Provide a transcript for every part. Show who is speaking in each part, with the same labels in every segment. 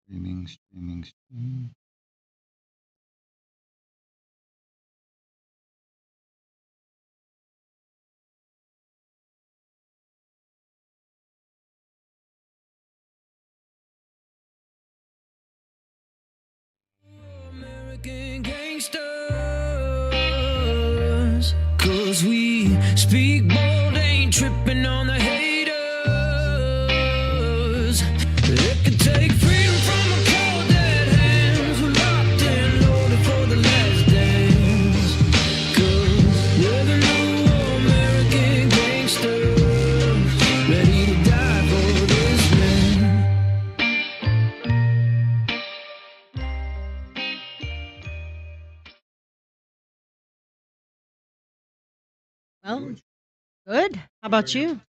Speaker 1: Streaming. American gangsters, 'cause we speak bold, ain't tripping on the haters. It could take freedom from a cold dead hands. We're locked and loaded for the last dance. 'Cause we're the new American gangsters, ready to die for this man.
Speaker 2: Well, good. How about you?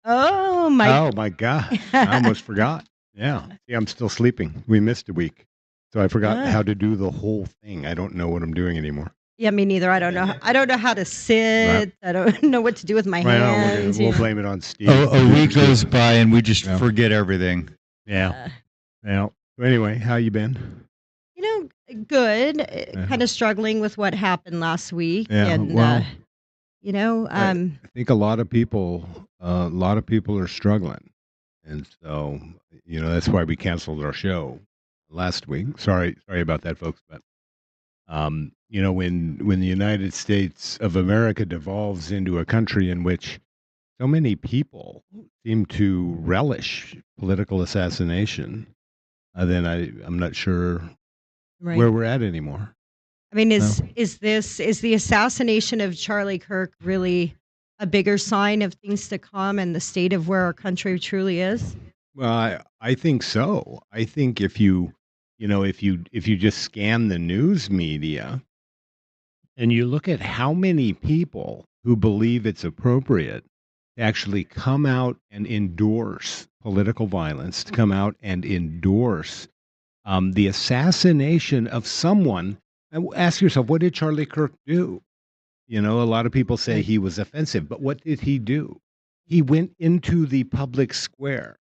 Speaker 2: Oh my.
Speaker 3: Oh my God. I almost forgot. Yeah. See, I'm still sleeping. We missed a week. So I forgot how to do the whole thing. I don't know what I'm doing anymore.
Speaker 2: Yeah, me neither. I don't know. I don't know how to sit. I don't know what to do with my
Speaker 3: Well,
Speaker 2: hands.
Speaker 3: we'll blame it on Steve.
Speaker 1: A week goes by and we just forget everything.
Speaker 3: Yeah. Yeah. So anyway, how you been?
Speaker 2: Good. Kind of struggling with what happened last week.
Speaker 3: Yeah.
Speaker 2: And,
Speaker 3: Well,
Speaker 2: I
Speaker 3: I think a lot of people are struggling. And so, that's why we canceled our show last week. Sorry about that, folks. But, when the United States of America devolves into a country in which so many people seem to relish political assassination, then I'm not sure where we're at anymore.
Speaker 2: I mean, is the assassination of Charlie Kirk really a bigger sign of things to come and the state of where our country truly is?
Speaker 3: Well, I think so. I think if you just scan the news media and you look at how many people who believe it's appropriate to actually come out and endorse political violence, to come out and endorse the assassination of someone, and ask yourself, what did Charlie Kirk do? A lot of people say he was offensive, but what did he do? He went into the public square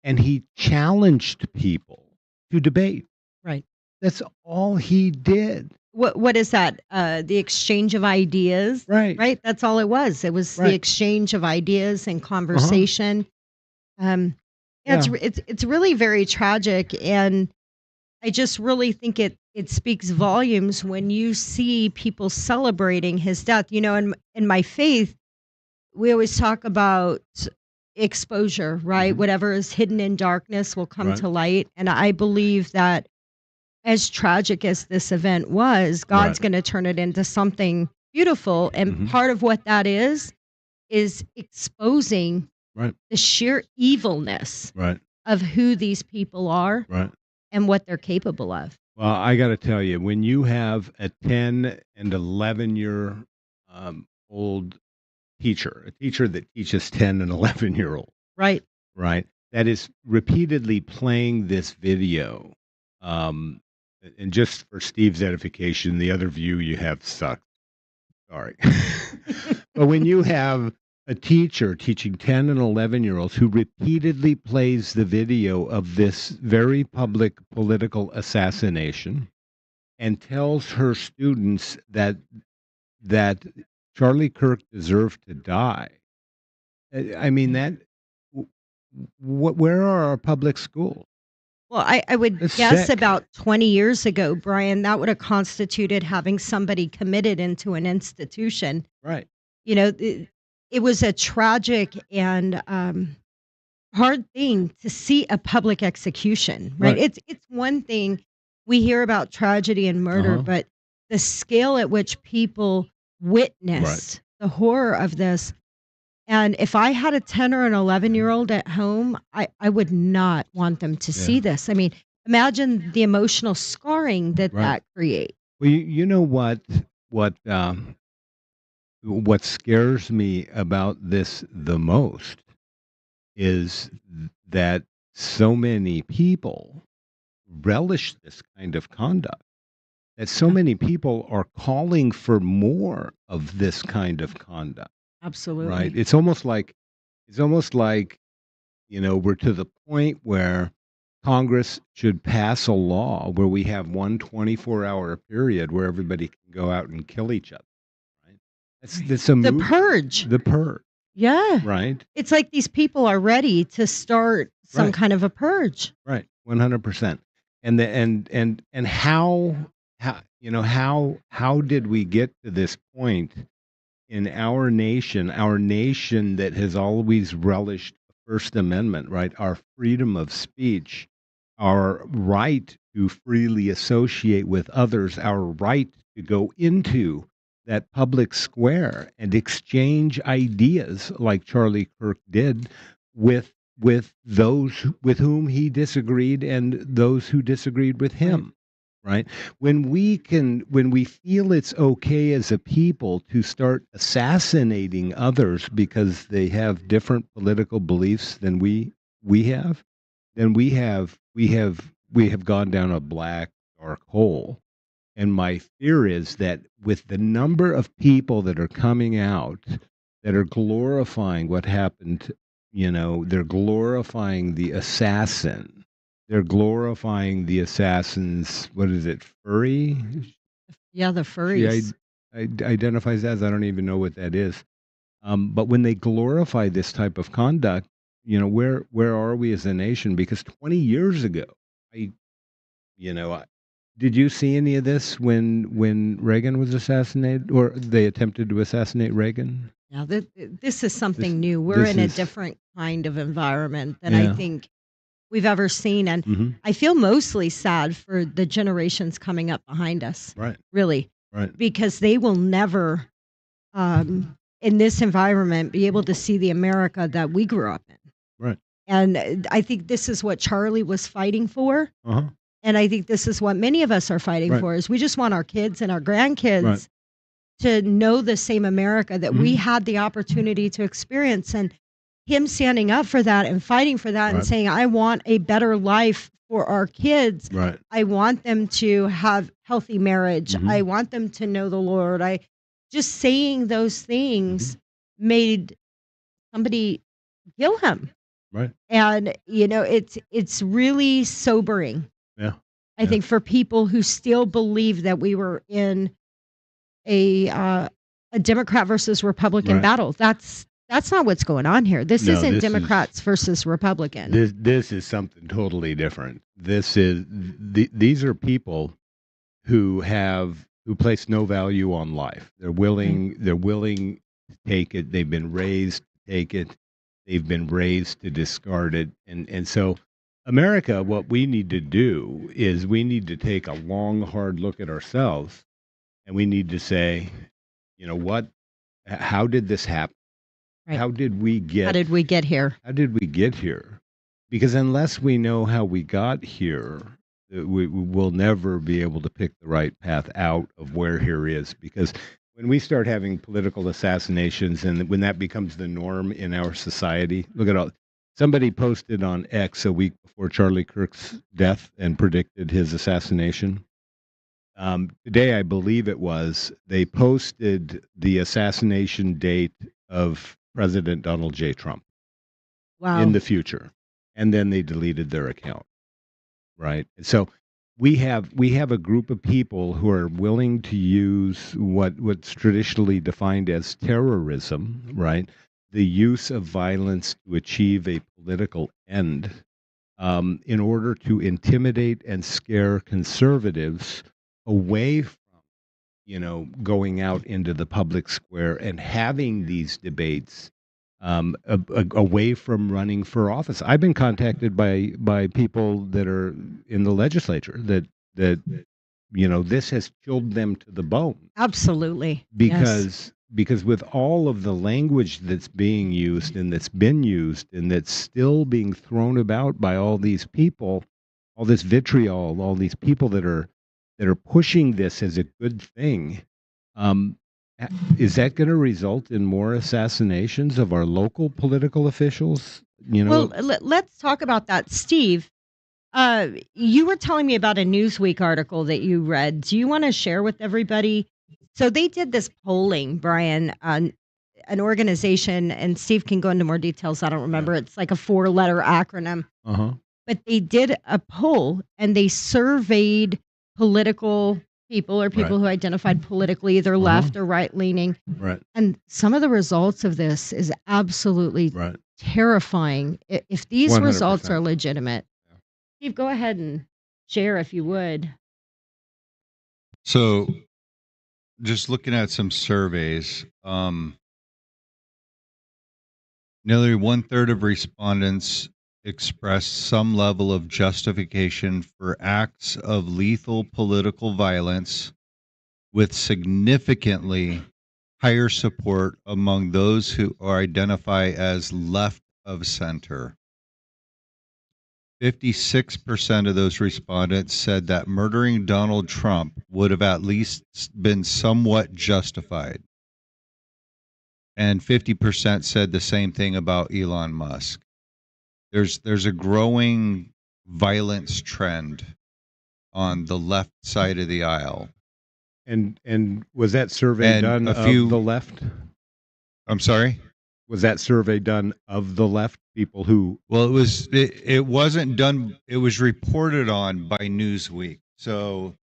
Speaker 3: and he challenged people to debate.
Speaker 2: Right.
Speaker 3: That's all he did.
Speaker 2: What is that? The exchange of ideas.
Speaker 3: Right.
Speaker 2: Right. That's all it was. It was the
Speaker 3: Right.
Speaker 2: exchange of ideas and conversation. Yeah,
Speaker 3: Yeah.
Speaker 2: it's really very tragic, and I just really think it speaks volumes when you see people celebrating his death. In my faith, we always talk about exposure, right? Whatever is hidden in darkness will come
Speaker 3: Right.
Speaker 2: to light, and I believe that as tragic as this event was, God's
Speaker 3: Right.
Speaker 2: going to turn it into something beautiful, and part of what that is exposing
Speaker 3: Right.
Speaker 2: the sheer evilness
Speaker 3: Right.
Speaker 2: of who these people are
Speaker 3: Right.
Speaker 2: and what they're capable of.
Speaker 3: Well, I got to tell you, when you have a 10 and 11-year old teacher, a teacher that teaches 10 and 11-year-old,
Speaker 2: Right.
Speaker 3: right, that is repeatedly playing this video, and just for Steve's edification, the other view you have sucks. Sorry. But when you have a teacher teaching 10 and 11-year-olds who repeatedly plays the video of this very public political assassination and tells her students that Charlie Kirk deserved to die. I mean, where are our public schools?
Speaker 2: Well, I would
Speaker 3: It's
Speaker 2: guess
Speaker 3: sick.
Speaker 2: about 20 years ago, Brian, that would have constituted having somebody committed into an institution.
Speaker 3: Right.
Speaker 2: It was a tragic and hard thing to see a public execution, right?
Speaker 3: Right.
Speaker 2: It's one thing we hear about tragedy and murder, but the scale at which people witnessed the horror of this. And if I had a 10 or an 11-year-old at home, I would not want them to see this. I mean, imagine the emotional scarring that
Speaker 3: Right.
Speaker 2: creates.
Speaker 3: Well, you know what scares me about this the most is that so many people relish this kind of conduct. That so many people are calling for more of this kind of conduct.
Speaker 2: Absolutely.
Speaker 3: Right? It's almost like we're to the point where Congress should pass a law where we have one 24-hour period where everybody can go out and kill each other. Right? That's a
Speaker 2: The
Speaker 3: move.
Speaker 2: purge.
Speaker 3: The purge.
Speaker 2: Yeah.
Speaker 3: Right.
Speaker 2: It's like these people are ready to start some
Speaker 3: Right.
Speaker 2: kind of a purge.
Speaker 3: Right. 100%. And the and how how did we get to this point in our nation that has always relished the First Amendment, right? Our freedom of speech, our right to freely associate with others, our right to go into that public square and exchange ideas like Charlie Kirk did with those with whom he disagreed and those who disagreed with him, right? When we feel it's okay as a people to start assassinating others because they have different political beliefs than we have, then we have gone down a black dark hole. And my fear is that with the number of people that are coming out that are glorifying what happened, they're glorifying the assassin. They're glorifying the assassin's, what is it, furry?
Speaker 2: Yeah, the
Speaker 3: She
Speaker 2: furries.
Speaker 3: identifies as, I don't even know what that is. But when they glorify this type of conduct, where are we as a nation? Because 20 years ago, I, you know, I, did you see any of this when Reagan was assassinated, or they attempted to assassinate Reagan?
Speaker 2: Yeah, this is something
Speaker 3: This
Speaker 2: new. We're
Speaker 3: this
Speaker 2: in a
Speaker 3: is
Speaker 2: different kind of environment than I
Speaker 3: yeah.
Speaker 2: think we've ever seen. And
Speaker 3: Hmm.
Speaker 2: I feel mostly sad for the generations coming up behind us,
Speaker 3: Right.
Speaker 2: really,
Speaker 3: Right.
Speaker 2: because they will never, in this environment, be able to see the America that we grew up in.
Speaker 3: Right.
Speaker 2: And I think this is what Charlie was fighting for.
Speaker 3: Uh-huh.
Speaker 2: And I think this is what many of us are fighting
Speaker 3: Right.
Speaker 2: for, is we just want our kids and our
Speaker 3: Right.
Speaker 2: grandkids to know the same America that we had the opportunity to experience. And him standing up for that and fighting for that and
Speaker 3: Right.
Speaker 2: saying, I want a better life for our kids.
Speaker 3: Right.
Speaker 2: I want them to have healthy marriage.
Speaker 3: Mhm.
Speaker 2: I want them to know the Lord. I just saying those things made somebody kill him.
Speaker 3: Right.
Speaker 2: And it's really sobering,
Speaker 3: Yeah.
Speaker 2: I think, for people who still believe that we were in a Democrat versus Republican
Speaker 3: Right.
Speaker 2: battle. That's not what's going on here. This
Speaker 3: No,
Speaker 2: isn't
Speaker 3: this is
Speaker 2: Democrats versus Republican.
Speaker 3: this is something totally different. These are people who place no value on life. They're willing to take it. They've been raised to take it. They've been raised to discard it. And so America, what we need to do is we need to take a long, hard look at ourselves, and we need to say, what, how did this happen?
Speaker 2: Right.
Speaker 3: How did we
Speaker 2: How did we get here?
Speaker 3: How did we get here? Because unless we know how we got here, we will never be able to pick the right path out of where here is. Because when we start having political assassinations and when that becomes the norm in our society, look at all. Somebody posted on X a week before Charlie Kirk's death and predicted his assassination. Today, I believe it was, they posted the assassination date of President Donald J. Trump
Speaker 2: Wow.
Speaker 3: in the future, and then they deleted their account, right? And so we have a group of people who are willing to use what's traditionally defined as terrorism, right? The use of violence to achieve a political end, in order to intimidate and scare conservatives away from going out into the public square and having these debates, away from running for office. I've been contacted by people that are in the legislature that this has chilled them to the bone
Speaker 2: Absolutely. Yes.
Speaker 3: because with all of the language that's being used and that's been used and that's still being thrown about by all these people, all this vitriol, all these people that are pushing this as a good thing, is that going to result in more assassinations of our local political officials?
Speaker 2: Well, let's talk about that, Steve. You were telling me about a Newsweek article that you read. Do you want to share with everybody? So they did this polling, Brian, on an organization, and Steve can go into more details. I don't remember. It's like a 4-letter acronym.
Speaker 3: Uh-huh.
Speaker 2: but they did a poll and they surveyed political people or
Speaker 3: Right.
Speaker 2: people who identified politically either left or right leaning.
Speaker 3: Right.
Speaker 2: And some of the results of this is absolutely
Speaker 3: Right.
Speaker 2: terrifying. If these results
Speaker 3: 100%.
Speaker 2: are legitimate, Steve, go ahead and share if you would.
Speaker 4: So, just looking at some surveys, nearly 1/3 of respondents expressed some level of justification for acts of lethal political violence, with significantly higher support among those who identify as left of center. 56% of those respondents said that murdering Donald Trump would have at least been somewhat justified. And 50% said the same thing about Elon Musk. There's a growing violence trend on the left side of the aisle.
Speaker 3: And was that survey
Speaker 4: And
Speaker 3: done
Speaker 4: a
Speaker 3: of
Speaker 4: few-
Speaker 3: the left?
Speaker 4: I'm sorry?
Speaker 3: Was that survey done of the left? People who
Speaker 4: Well, it wasn't done. It was reported on by Newsweek. So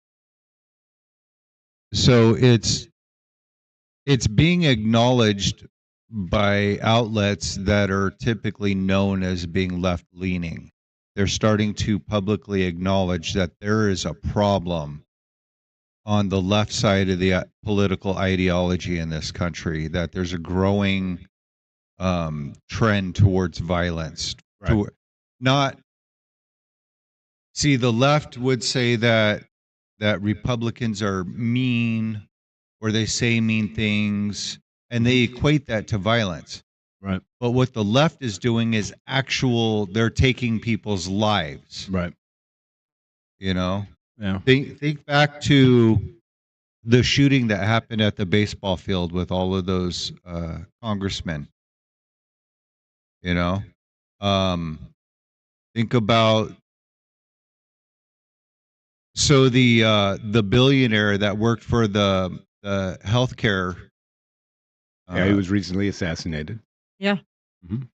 Speaker 4: it's being acknowledged by outlets that are typically known as being left leaning. They're starting to publicly acknowledge that there is a problem on the left side of the political ideology in this country, that there's a growing trend towards violence.
Speaker 3: Right.
Speaker 4: The left would say that Republicans are mean, or they say mean things, and they equate that to violence.
Speaker 3: Right.
Speaker 4: But what the left is doing is they're taking people's lives.
Speaker 3: Right.
Speaker 4: Yeah.
Speaker 3: Think
Speaker 4: back to the shooting that happened at the baseball field with all of those congressmen. Think about the billionaire that worked for the healthcare.
Speaker 3: Yeah, he was recently assassinated.
Speaker 2: Yeah.
Speaker 3: Mhm.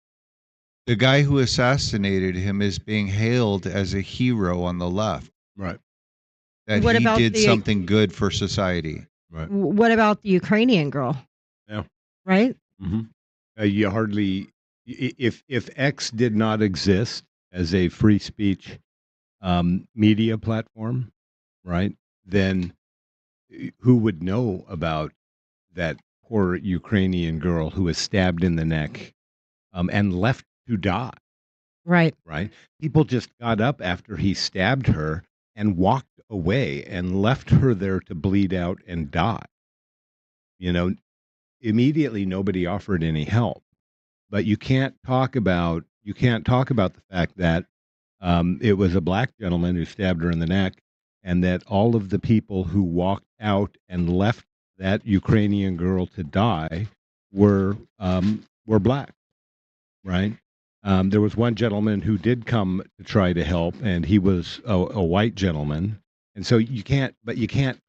Speaker 4: The guy who assassinated him is being hailed as a hero on the left.
Speaker 3: Right.
Speaker 4: That
Speaker 2: What
Speaker 4: he
Speaker 2: about
Speaker 4: did
Speaker 2: the-
Speaker 4: something good for society.
Speaker 3: Right.
Speaker 2: What about the Ukrainian girl?
Speaker 3: Yeah.
Speaker 2: Right?
Speaker 3: You hardly, if X did not exist as a free speech media platform, right, then who would know about that poor Ukrainian girl who was stabbed in the neck and left to die?
Speaker 2: Right.
Speaker 3: Right. People just got up after he stabbed her and walked away and left her there to bleed out and die. Immediately nobody offered any help. But you can't talk about the fact that it was a black gentleman who stabbed her in the neck, and that all of the people who walked out and left that Ukrainian girl to die were black, right? There was one gentleman who did come to try to help, and he was a white gentleman. And so you can't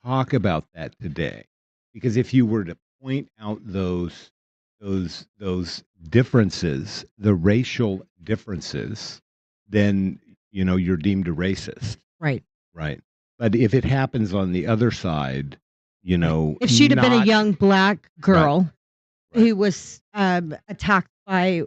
Speaker 3: talk about that today, because if you were to point out those differences, the racial differences, then you're deemed a racist,
Speaker 2: Right.
Speaker 3: right? But if it happens on the other side,
Speaker 2: If she'd have been a young black girl who was attacked by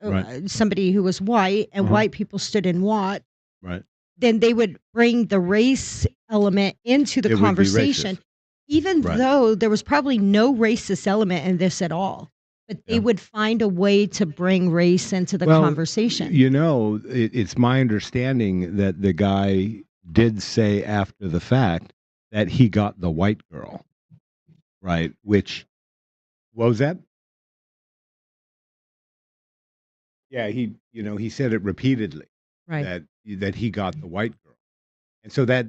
Speaker 3: Right.
Speaker 2: somebody who was white, and white people stood in Watt,
Speaker 3: right,
Speaker 2: then they would bring the race element into the
Speaker 3: It would be
Speaker 2: conversation,
Speaker 3: racist.
Speaker 2: even
Speaker 3: Right.
Speaker 2: though there was probably no racist element in this at all. But they
Speaker 3: Yeah.
Speaker 2: would find a way to bring race into the
Speaker 3: Well,
Speaker 2: conversation.
Speaker 3: It's my understanding that the guy did say after the fact that he got the white girl, right? What was that? Yeah, he said it repeatedly,
Speaker 2: Right.
Speaker 3: that he got the white girl, and so that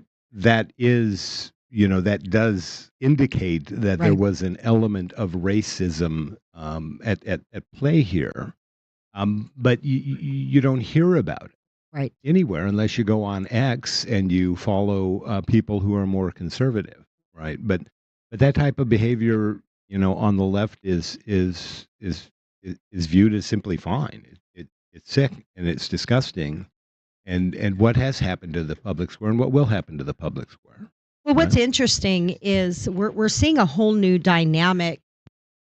Speaker 3: is, that does indicate that there
Speaker 2: Right.
Speaker 3: was an element of racism at play here, but you don't hear about it
Speaker 2: Right.
Speaker 3: anywhere unless you go on X and you follow people who are more conservative, right? But that type of behavior, on the left is viewed as simply fine. It's sick and it's disgusting, and what has happened to the public square and what will happen to the public square.
Speaker 2: Well, what's
Speaker 3: Right.
Speaker 2: interesting is we're seeing a whole new dynamic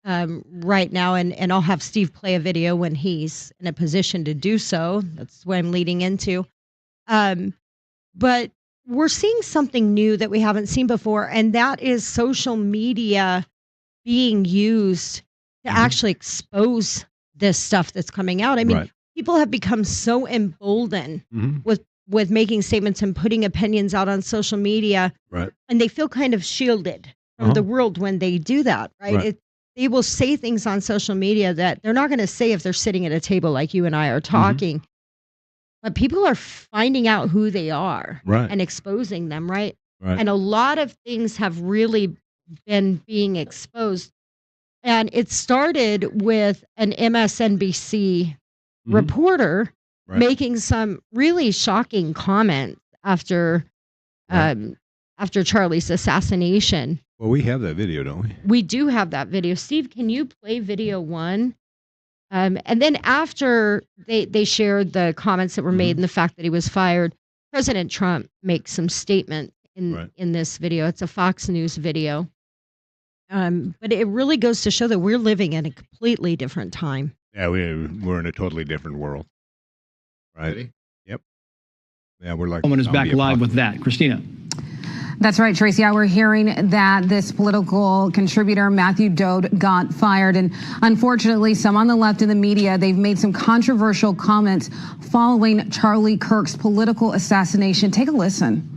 Speaker 2: right now, and I'll have Steve play a video when he's in a position to do so. That's what I'm leading into. Um, but we're seeing something new that we haven't seen before, and that is social media being used to
Speaker 3: Mhm.
Speaker 2: actually expose this stuff that's coming out. I mean,
Speaker 3: Right.
Speaker 2: people have become so emboldened
Speaker 3: Mhm.
Speaker 2: with making statements and putting opinions out on social media,
Speaker 3: Right.
Speaker 2: and they feel kind of shielded from
Speaker 3: Uh-huh.
Speaker 2: the world when they do that, right?
Speaker 3: Right.
Speaker 2: They will say things on social media that they're not going to say if they're sitting at a table like you and I are talking. But people are finding out who they are
Speaker 3: Right.
Speaker 2: and exposing them, right?
Speaker 3: Right.
Speaker 2: And a lot of things have really been being exposed. And it started with an MSNBC
Speaker 3: Mhm.
Speaker 2: reporter
Speaker 3: Right.
Speaker 2: making some really shocking comments after
Speaker 3: Right.
Speaker 2: after Charlie's assassination.
Speaker 3: Well, we have that video, don't we?
Speaker 2: We do have that video. Steve, can you play video one? And then after they shared the comments that were made
Speaker 3: Mhm.
Speaker 2: and the fact that he was fired, President Trump makes some statement
Speaker 3: Right.
Speaker 2: in this video. It's a Fox News video. But it really goes to show that we're living in a completely different time.
Speaker 3: Yeah, we're in a totally different world. Right.
Speaker 4: Ready?
Speaker 3: Yep. Yeah, we're like
Speaker 5: Woman is back
Speaker 3: zombie
Speaker 5: live
Speaker 3: apocalypse.
Speaker 5: with that. Christina.
Speaker 6: That's right, Tracy. Yeah, we're hearing that this political contributor, Matthew Dode, got fired. And unfortunately, some on the left in the media, they've made some controversial comments following Charlie Kirk's political assassination. Take a listen.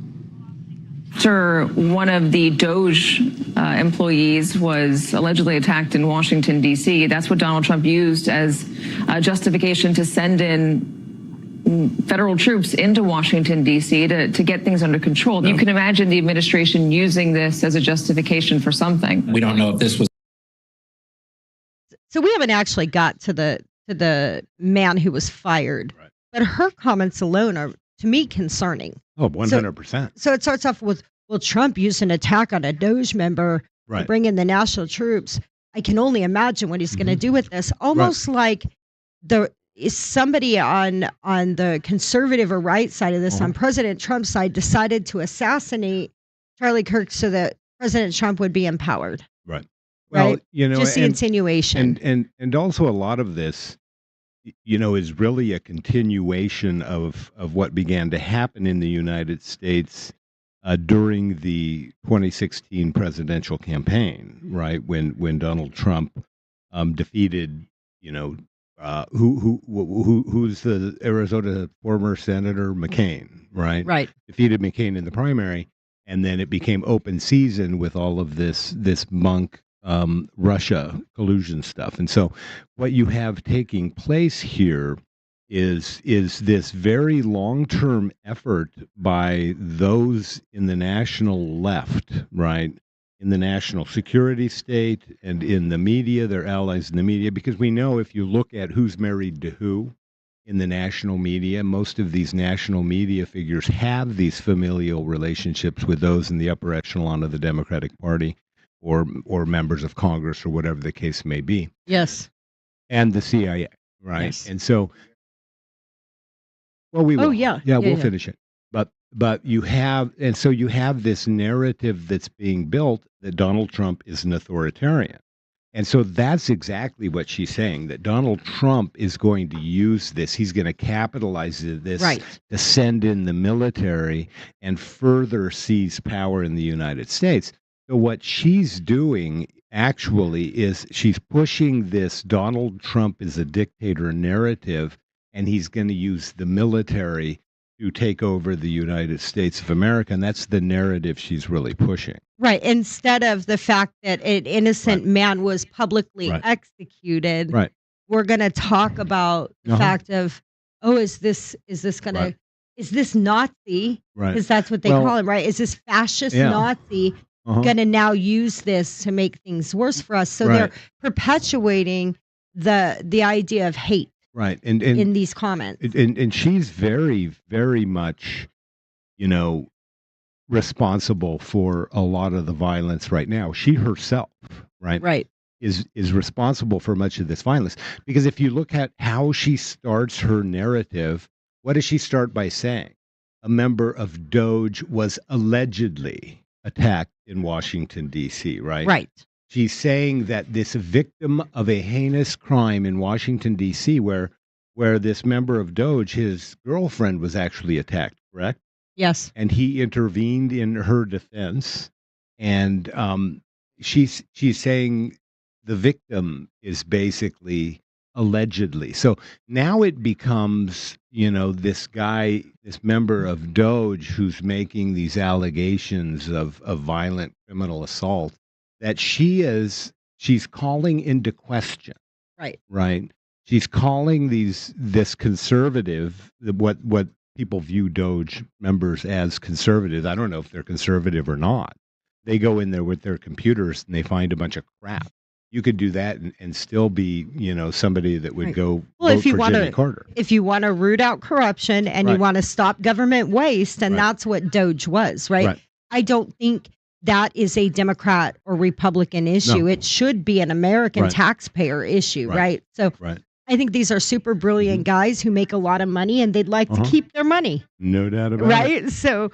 Speaker 7: After one of the Doge employees was allegedly attacked in Washington, D.C., that's what Donald Trump used as justification to send in federal troops into Washington, D.C. to get things under control. You can imagine the administration using this as a justification for something.
Speaker 8: We don't know if this was
Speaker 2: So we haven't actually got to the man who was fired,
Speaker 3: Right.
Speaker 2: but her comments alone are, to me, concerning.
Speaker 3: Oh, 100%.
Speaker 2: So it starts off with, well, Trump used an attack on a Doge member to
Speaker 3: Right.
Speaker 2: bring in the national troops. I can only imagine what he's going to
Speaker 3: Mhm.
Speaker 2: do with this. Almost like is somebody on the conservative or right side of this,
Speaker 3: Uh-huh.
Speaker 2: on President Trump's side, decided to assassinate Charlie Kirk so that President Trump would be empowered.
Speaker 3: Right. Well,
Speaker 2: Right.
Speaker 3: you know,
Speaker 2: Just the
Speaker 3: and,
Speaker 2: insinuation.
Speaker 3: and also a lot of this, you know, is really a continuation of what began to happen in the United States during the 2016 presidential campaign, right? When Donald Trump defeated, you know, who's the Arizona former Senator McCain, right?
Speaker 2: Right.
Speaker 3: Defeated McCain in the primary, and then it became open season with all of this monk Russia collusion stuff. And so what you have taking place here is this very long-term effort by those in the national left, right? In the national security state and in the media, their allies in the media, because we know if you look at who's married to who in the national media, most of these national media figures have these familial relationships with those in the upper echelon of the Democratic Party or members of Congress or whatever the case may be,
Speaker 2: Yes.
Speaker 3: and the CIA, right?
Speaker 2: Yes.
Speaker 3: And so, well, we will.
Speaker 2: Oh, yeah.
Speaker 3: Yeah,
Speaker 2: Yeah,
Speaker 3: we'll
Speaker 2: yeah.
Speaker 3: finish it. But you have, and so you have this narrative that's being built that Donald Trump is an authoritarian. And so that's exactly what she's saying, that Donald Trump is going to use this. He's going to capitalize this
Speaker 2: Right.
Speaker 3: to send in the military and further seize power in the United States. So what she's doing actually is she's pushing this Donald Trump is a dictator narrative, and he's going to use the military to take over the United States of America. And that's the narrative she's really pushing.
Speaker 2: Right. Instead of the fact that an innocent man was publicly
Speaker 3: Right.
Speaker 2: executed,
Speaker 3: Right.
Speaker 2: we're going to talk about the
Speaker 3: Uh-huh.
Speaker 2: fact of, oh, is this going
Speaker 3: Right.
Speaker 2: to, is this Nazi?
Speaker 3: Right.
Speaker 2: Because that's what they
Speaker 3: Well,
Speaker 2: call him, right? Is this fascist
Speaker 3: yeah.
Speaker 2: Nazi
Speaker 3: Uh-huh.
Speaker 2: going to now use this to make things worse for us? So
Speaker 3: Right.
Speaker 2: they're perpetuating the idea of hate
Speaker 3: Right. And
Speaker 2: in these comments.
Speaker 3: and she's very, very much, you know, responsible for a lot of the violence right now. She herself, right,
Speaker 2: Right.
Speaker 3: is responsible for much of this violence. Because if you look at how she starts her narrative, what does she start by saying? A member of Doge was allegedly attacked in Washington, D.C., right?
Speaker 2: Right.
Speaker 3: She's saying that this victim of a heinous crime in Washington, D.C., where this member of Doge, his girlfriend, was actually attacked, correct?
Speaker 2: Yes.
Speaker 3: And he intervened in her defense. And she's saying the victim is basically allegedly. So now it becomes, this guy, this member of Doge who's making these allegations of violent criminal assault that she's calling into question.
Speaker 2: Right.
Speaker 3: Right. She's calling this conservative, what people view Doge members as conservative. I don't know if they're conservative or not. They go in there with their computers and they find a bunch of crap. You could do that and still be, somebody that would go vote for Jimmy Carter.
Speaker 2: If you want to root out corruption and you want to stop government waste, and that's what Doge was, right? I don't think that is a Democrat or Republican issue. No. It should be an American taxpayer issue, right? So I think these are super brilliant guys who make a lot of money and they'd like to keep their money.
Speaker 3: No doubt about it.
Speaker 2: Right? So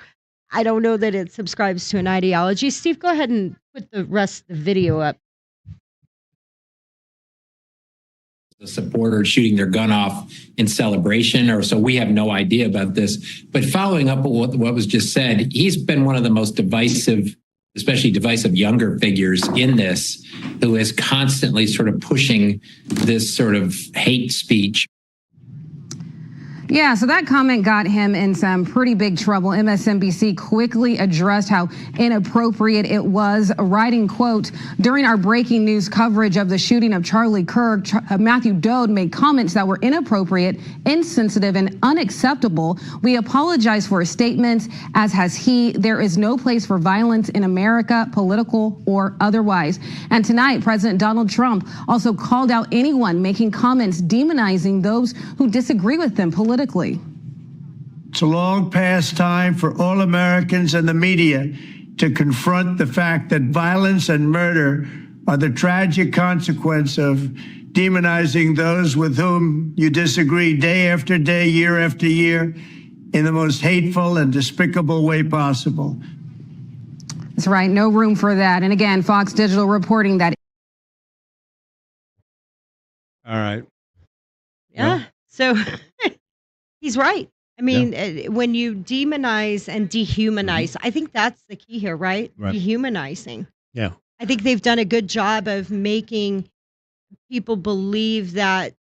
Speaker 2: I don't know that it subscribes to an ideology. Steve, go ahead and put the rest of the video up.
Speaker 5: The supporter shooting their gun off in celebration, or so we have no idea about this. But following up on what was just said, he's been one of the most divisive, especially divisive younger figures in this, who is constantly sort of pushing this sort of hate speech.
Speaker 6: Yeah, so that comment got him in some pretty big trouble. MSNBC quickly addressed how inappropriate it was, writing, quote, during our breaking news coverage of the shooting of Charlie Kirk, Matthew Dode made comments that were inappropriate, insensitive, and unacceptable. We apologize for his statements, as has he. There is no place for violence in America, political or otherwise. And tonight, President Donald Trump also called out anyone making comments demonizing those who disagree with them politically.
Speaker 8: It's a long past time for all Americans and the media to confront the fact that violence and murder are the tragic consequence of demonizing those with whom you disagree day after day, year after year, in the most hateful and despicable way possible.
Speaker 6: That's right. No room for that. And again, Fox Digital reporting that.
Speaker 3: All right.
Speaker 2: Yeah. So he's right. I mean, when you demonize and dehumanize, I think that's the key here, right? Dehumanizing.
Speaker 3: Yeah.
Speaker 2: I think they've done a good job of making people believe that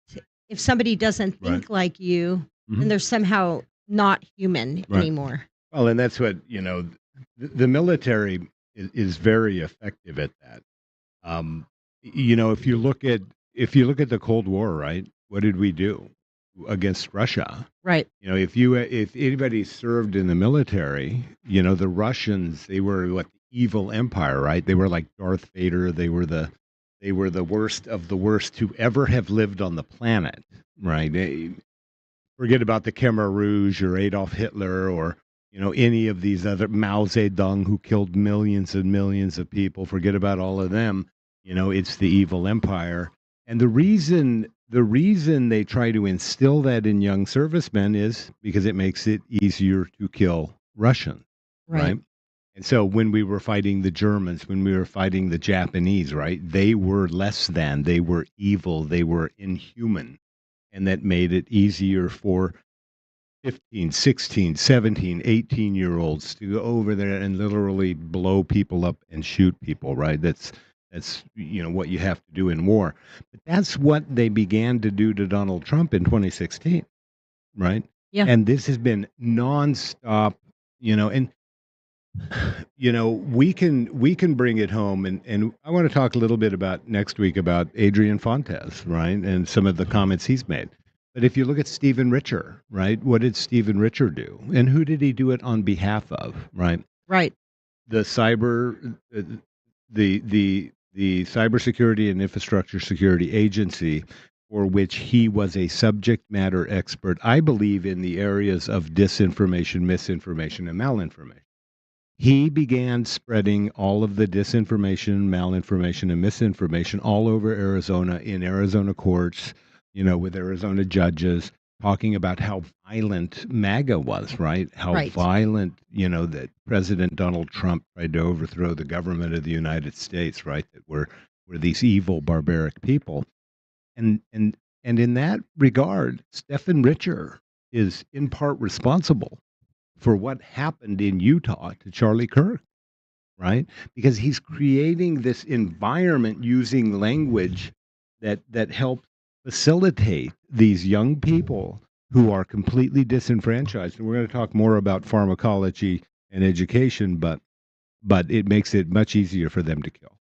Speaker 2: if somebody doesn't think like you, then they're somehow not human anymore.
Speaker 3: Well, and that's what, the military is very effective at that. If you look at the Cold War, right? What did we do against Russia?
Speaker 2: Right.
Speaker 3: If anybody served in the military, the Russians, they were the evil empire, right? They were like Darth Vader. They were the worst of the worst to ever have lived on the planet, right? Forget about the Khmer Rouge or Adolf Hitler or any of these other Mao Zedong who killed millions and millions of people. Forget about all of them. It's the evil empire. And the reason they try to instill that in young servicemen is because it makes it easier to kill Russians, right? And so when we were fighting the Germans, when we were fighting the Japanese, right, they were less than, they were evil, they were inhuman. And that made it easier for 15, 16, 17, 18-year-olds to go over there and literally blow people up and shoot people, right? That's what you have to do in war. But that's what they began to do to Donald Trump in 2016, right?
Speaker 2: Yeah.
Speaker 3: And this has been nonstop, and we can bring it home, and I want to talk a little bit about next week about Adrian Fontes, right, and some of the comments he's made. But if you look at Stephen Richer, right, what did Stephen Richer do, and who did he do it on behalf of, right?
Speaker 2: Right.
Speaker 3: The Cybersecurity and Infrastructure Security Agency, for which he was a subject matter expert, I believe, in the areas of disinformation, misinformation, and malinformation. He began spreading all of the disinformation, malinformation, and misinformation all over Arizona, in Arizona courts, with Arizona judges, talking about how violent MAGA was, right? How
Speaker 2: Right.
Speaker 3: violent, that President Donald Trump tried to overthrow the government of the United States, right? That we're these evil, barbaric people. And in that regard, Stephen Richer is in part responsible for what happened in Utah to Charlie Kirk, right? Because he's creating this environment using language that helps facilitate these young people who are completely disenfranchised. And we're going to talk more about pharmacology and education, but it makes it much easier for them to kill.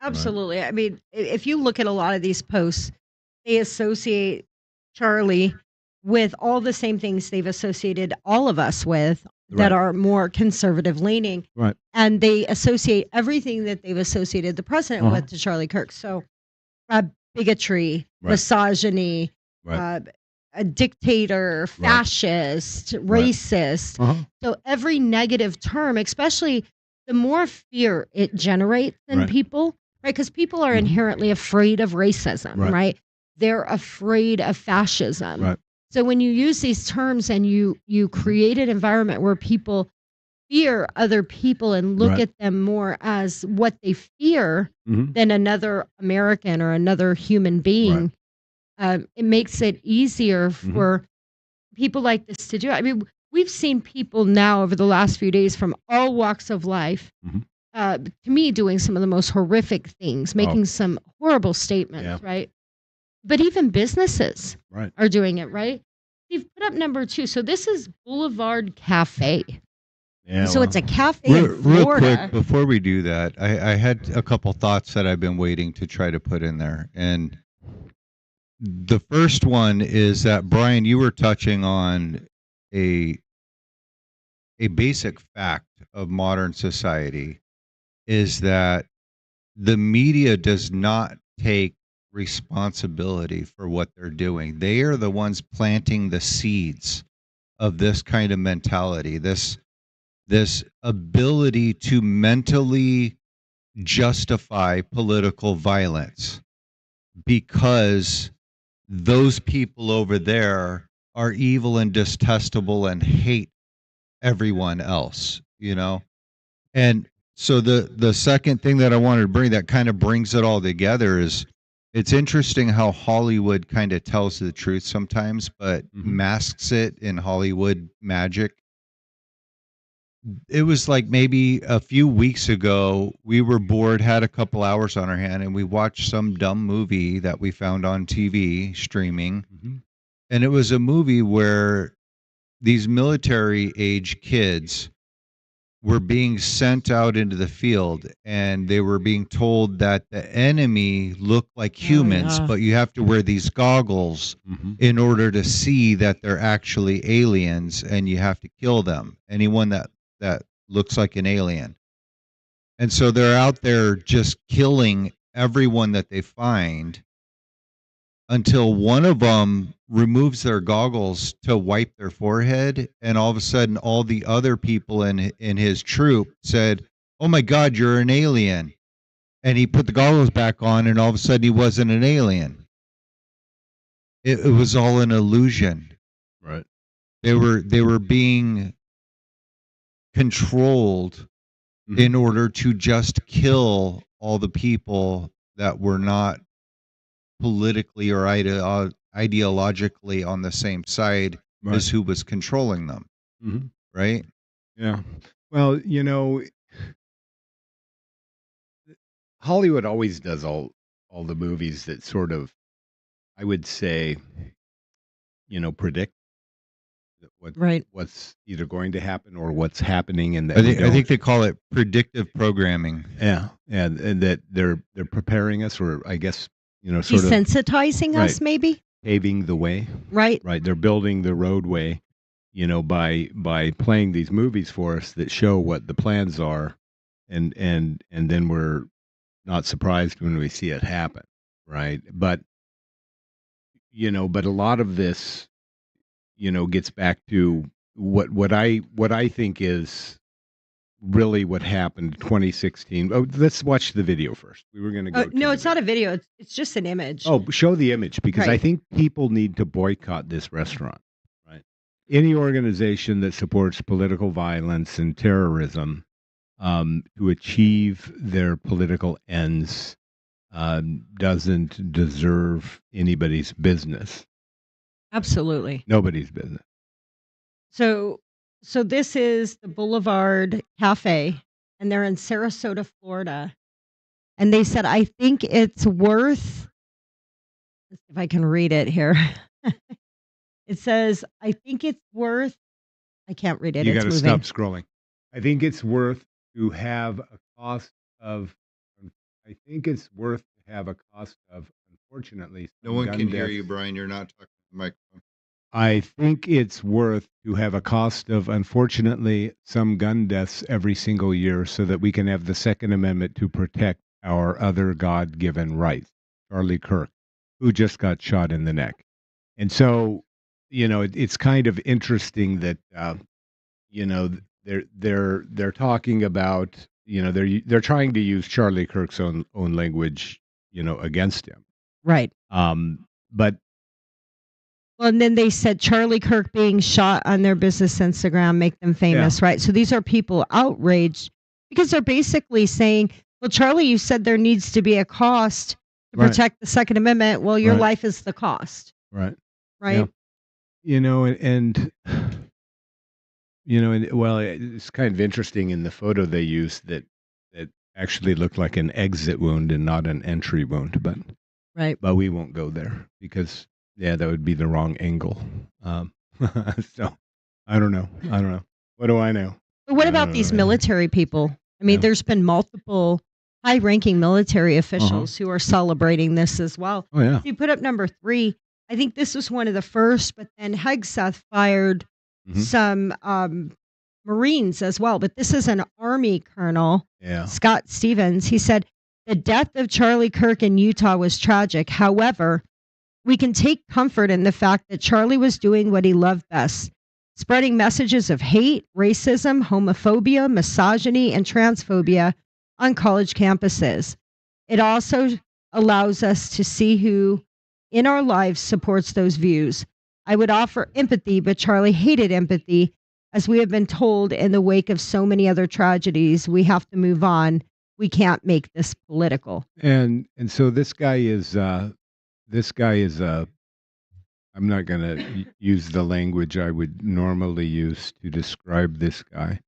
Speaker 2: Absolutely. I mean, if you look at a lot of these posts, they associate Charlie with all the same things they've associated all of us with that
Speaker 3: Right.
Speaker 2: are more conservative leaning.
Speaker 3: Right.
Speaker 2: And they associate everything that they've associated the president
Speaker 3: Uh-huh.
Speaker 2: with to Charlie Kirk. So bigotry,
Speaker 3: Right.
Speaker 2: misogyny,
Speaker 3: Right.
Speaker 2: a dictator, fascist, racist.
Speaker 3: Uh-huh.
Speaker 2: So every negative term, especially the more fear it generates in
Speaker 3: Right.
Speaker 2: people, right? Because people are
Speaker 3: Mhm.
Speaker 2: inherently afraid of racism,
Speaker 3: Right.
Speaker 2: right? They're afraid of fascism.
Speaker 3: Right.
Speaker 2: So when you use these terms and you create an environment where people fear other people and look
Speaker 3: Right.
Speaker 2: at them more as what they fear
Speaker 3: Mhm.
Speaker 2: than another American or another human being, it makes it easier
Speaker 3: Mhm.
Speaker 2: for people like this to do it. I mean, we've seen people now over the last few days from all walks of life,
Speaker 3: Mhm.
Speaker 2: to me, doing some of the most horrific things, making some horrible statements,
Speaker 3: Yeah.
Speaker 2: right? But even businesses
Speaker 3: Right.
Speaker 2: are doing it, right? You've put up number 2. So this is Boulevard Cafe.
Speaker 3: Yeah.
Speaker 2: So it's a cafe
Speaker 4: Real,
Speaker 2: in
Speaker 4: real
Speaker 2: Florida.
Speaker 4: quick, before we do that, I had a couple thoughts that I've been waiting to try to put in there. And the first one is that, Brian, you were touching on a basic fact of modern society is that the media does not take responsibility for what they're doing. They are the ones planting the seeds of this kind of mentality, this ability to mentally justify political violence because those people over there are evil and detestable and hate everyone else, And so the second thing that I wanted to bring that kind of brings it all together is it's interesting how Hollywood kind of tells the truth sometimes, but masks it in Hollywood magic. It was like maybe a few weeks ago, we were bored, had a couple hours on our hand, and we watched some dumb movie that we found on TV streaming.
Speaker 3: Mhm.
Speaker 4: And it was a movie where these military age kids were being sent out into the field and they were being told that the enemy looked like humans,
Speaker 2: yeah.
Speaker 4: but you have to wear these goggles
Speaker 3: Mhm.
Speaker 4: in order to see that they're actually aliens and you have to kill them. Anyone that looks like an alien. And so they're out there just killing everyone that they find until one of them removes their goggles to wipe their forehead, and all of a sudden all the other people in his troop said, "Oh my god, you're an alien." And he put the goggles back on and all of a sudden he wasn't an alien. It was all an illusion.
Speaker 3: Right.
Speaker 4: They were being controlled
Speaker 3: Mhm.
Speaker 4: in order to just kill all the people that were not politically or ideologically on the same side
Speaker 3: Right.
Speaker 4: as who was controlling them,
Speaker 3: Mhm.
Speaker 4: right?
Speaker 3: Yeah. Well, Hollywood always does all the movies that sort of, I would say, predict
Speaker 2: Right.
Speaker 3: what's either going to happen or what's happening, and that
Speaker 4: I
Speaker 3: we
Speaker 4: think
Speaker 3: don't.
Speaker 4: they call it predictive programming.
Speaker 3: Yeah, and that they're preparing us, or I guess sort of
Speaker 2: Desensitizing us,
Speaker 3: Right.
Speaker 2: maybe?
Speaker 3: paving the way.
Speaker 2: Right.
Speaker 3: Right, they're building the roadway, by playing these movies for us that show what the plans are, and then we're not surprised when we see it happen, right? But but a lot of this, gets back to what I think is really what happened in 2016. Oh, let's watch the video first. We were going to go.
Speaker 2: No, it's not a video. It's just an image.
Speaker 3: Oh, show the image, because I
Speaker 2: Right.
Speaker 3: think people need to boycott this restaurant. Right. Any organization that supports political violence and terrorism to achieve their political ends doesn't deserve anybody's business.
Speaker 2: Absolutely.
Speaker 3: Nobody's business.
Speaker 2: So this is the Boulevard Cafe, and they're in Sarasota, Florida. And they said, I think it's worth, let's see if I can read it here. It says, I think it's worth, I can't read it.
Speaker 3: You
Speaker 2: It's
Speaker 3: got to
Speaker 2: moving.
Speaker 3: stop scrolling. I think it's worth to have a cost of. I think it's worth to have a cost of. Unfortunately,
Speaker 4: No
Speaker 3: some
Speaker 4: one
Speaker 3: gun
Speaker 4: can hear
Speaker 3: deaths.
Speaker 4: you, Brian. You're not talking to the microphone.
Speaker 3: I think it's worth to have a cost of, unfortunately, some gun deaths every single year, so that we can have the Second Amendment to protect our other God-given rights. Charlie Kirk, who just got shot in the neck, and so it's kind of interesting that they're talking about they're trying to use Charlie Kirk's own language against him.
Speaker 2: Right.
Speaker 3: But
Speaker 2: Well, and then they said Charlie Kirk being shot on their business Instagram make them famous, right? So these are people outraged because they're basically saying, well, Charlie, you said there needs to be a cost to
Speaker 3: Right.
Speaker 2: protect the Second Amendment. Well, your
Speaker 3: Right.
Speaker 2: life is the cost,
Speaker 3: right.
Speaker 2: right?
Speaker 3: Well, it's kind of interesting in the photo they used that actually looked like an exit wound and not an entry wound, but
Speaker 2: Right.
Speaker 3: we won't go there because that would be the wrong angle. So I don't know. What do I know?
Speaker 2: But what about these military people? I mean,
Speaker 3: Yeah.
Speaker 2: there's been multiple high-ranking military officials who are celebrating this as well.
Speaker 3: Oh yeah.
Speaker 2: So you put up number 3. I think this was one of the first, but then Hegseth fired
Speaker 3: Mhm.
Speaker 2: some Marines as well. But this is an Army colonel,
Speaker 3: Yeah.
Speaker 2: Scott Stevens. He said, the death of Charlie Kirk in Utah was tragic. However, we can take comfort in the fact that Charlie was doing what he loved best, spreading messages of hate, racism, homophobia, misogyny, and transphobia on college campuses. It also allows us to see who in our lives supports those views. I would offer empathy, but Charlie hated empathy. As we have been told in the wake of so many other tragedies, we have to move on. We can't make this political.
Speaker 3: And so this guy is I'm not going to use the language I would normally use to describe this guy,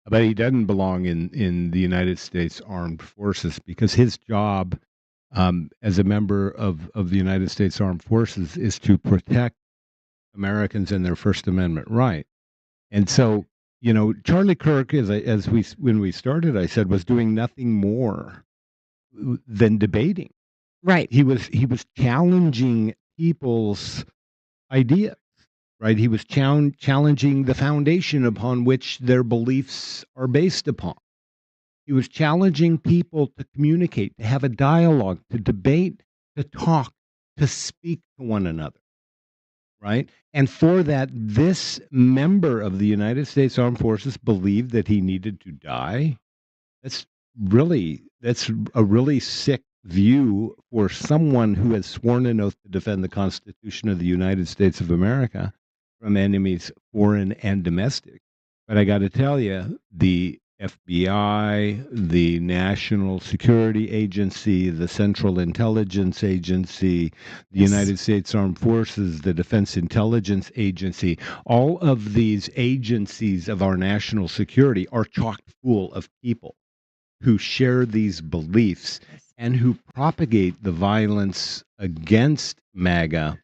Speaker 3: but he doesn't belong in the United States Armed Forces, because his job as a member of the United States Armed Forces is to protect Americans and their First Amendment right. And so, Charlie Kirk, when we started, I said, was doing nothing more than debating.
Speaker 2: Right.
Speaker 3: He was challenging people's ideas, right? He was challenging the foundation upon which their beliefs are based upon. He was challenging people to communicate, to have a dialogue, to debate, to talk, to speak to one another, right? And for that, this member of the United States Armed Forces believed that he needed to die. That's a really sick view for someone who has sworn an oath to defend the Constitution of the United States of America from enemies, foreign and domestic. But I got to tell you, the FBI, the National Security Agency, the Central Intelligence Agency, the United States Armed Forces, the Defense Intelligence Agency, all of these agencies of our national security are chock full of people who share these beliefs and who propagate the violence against MAGA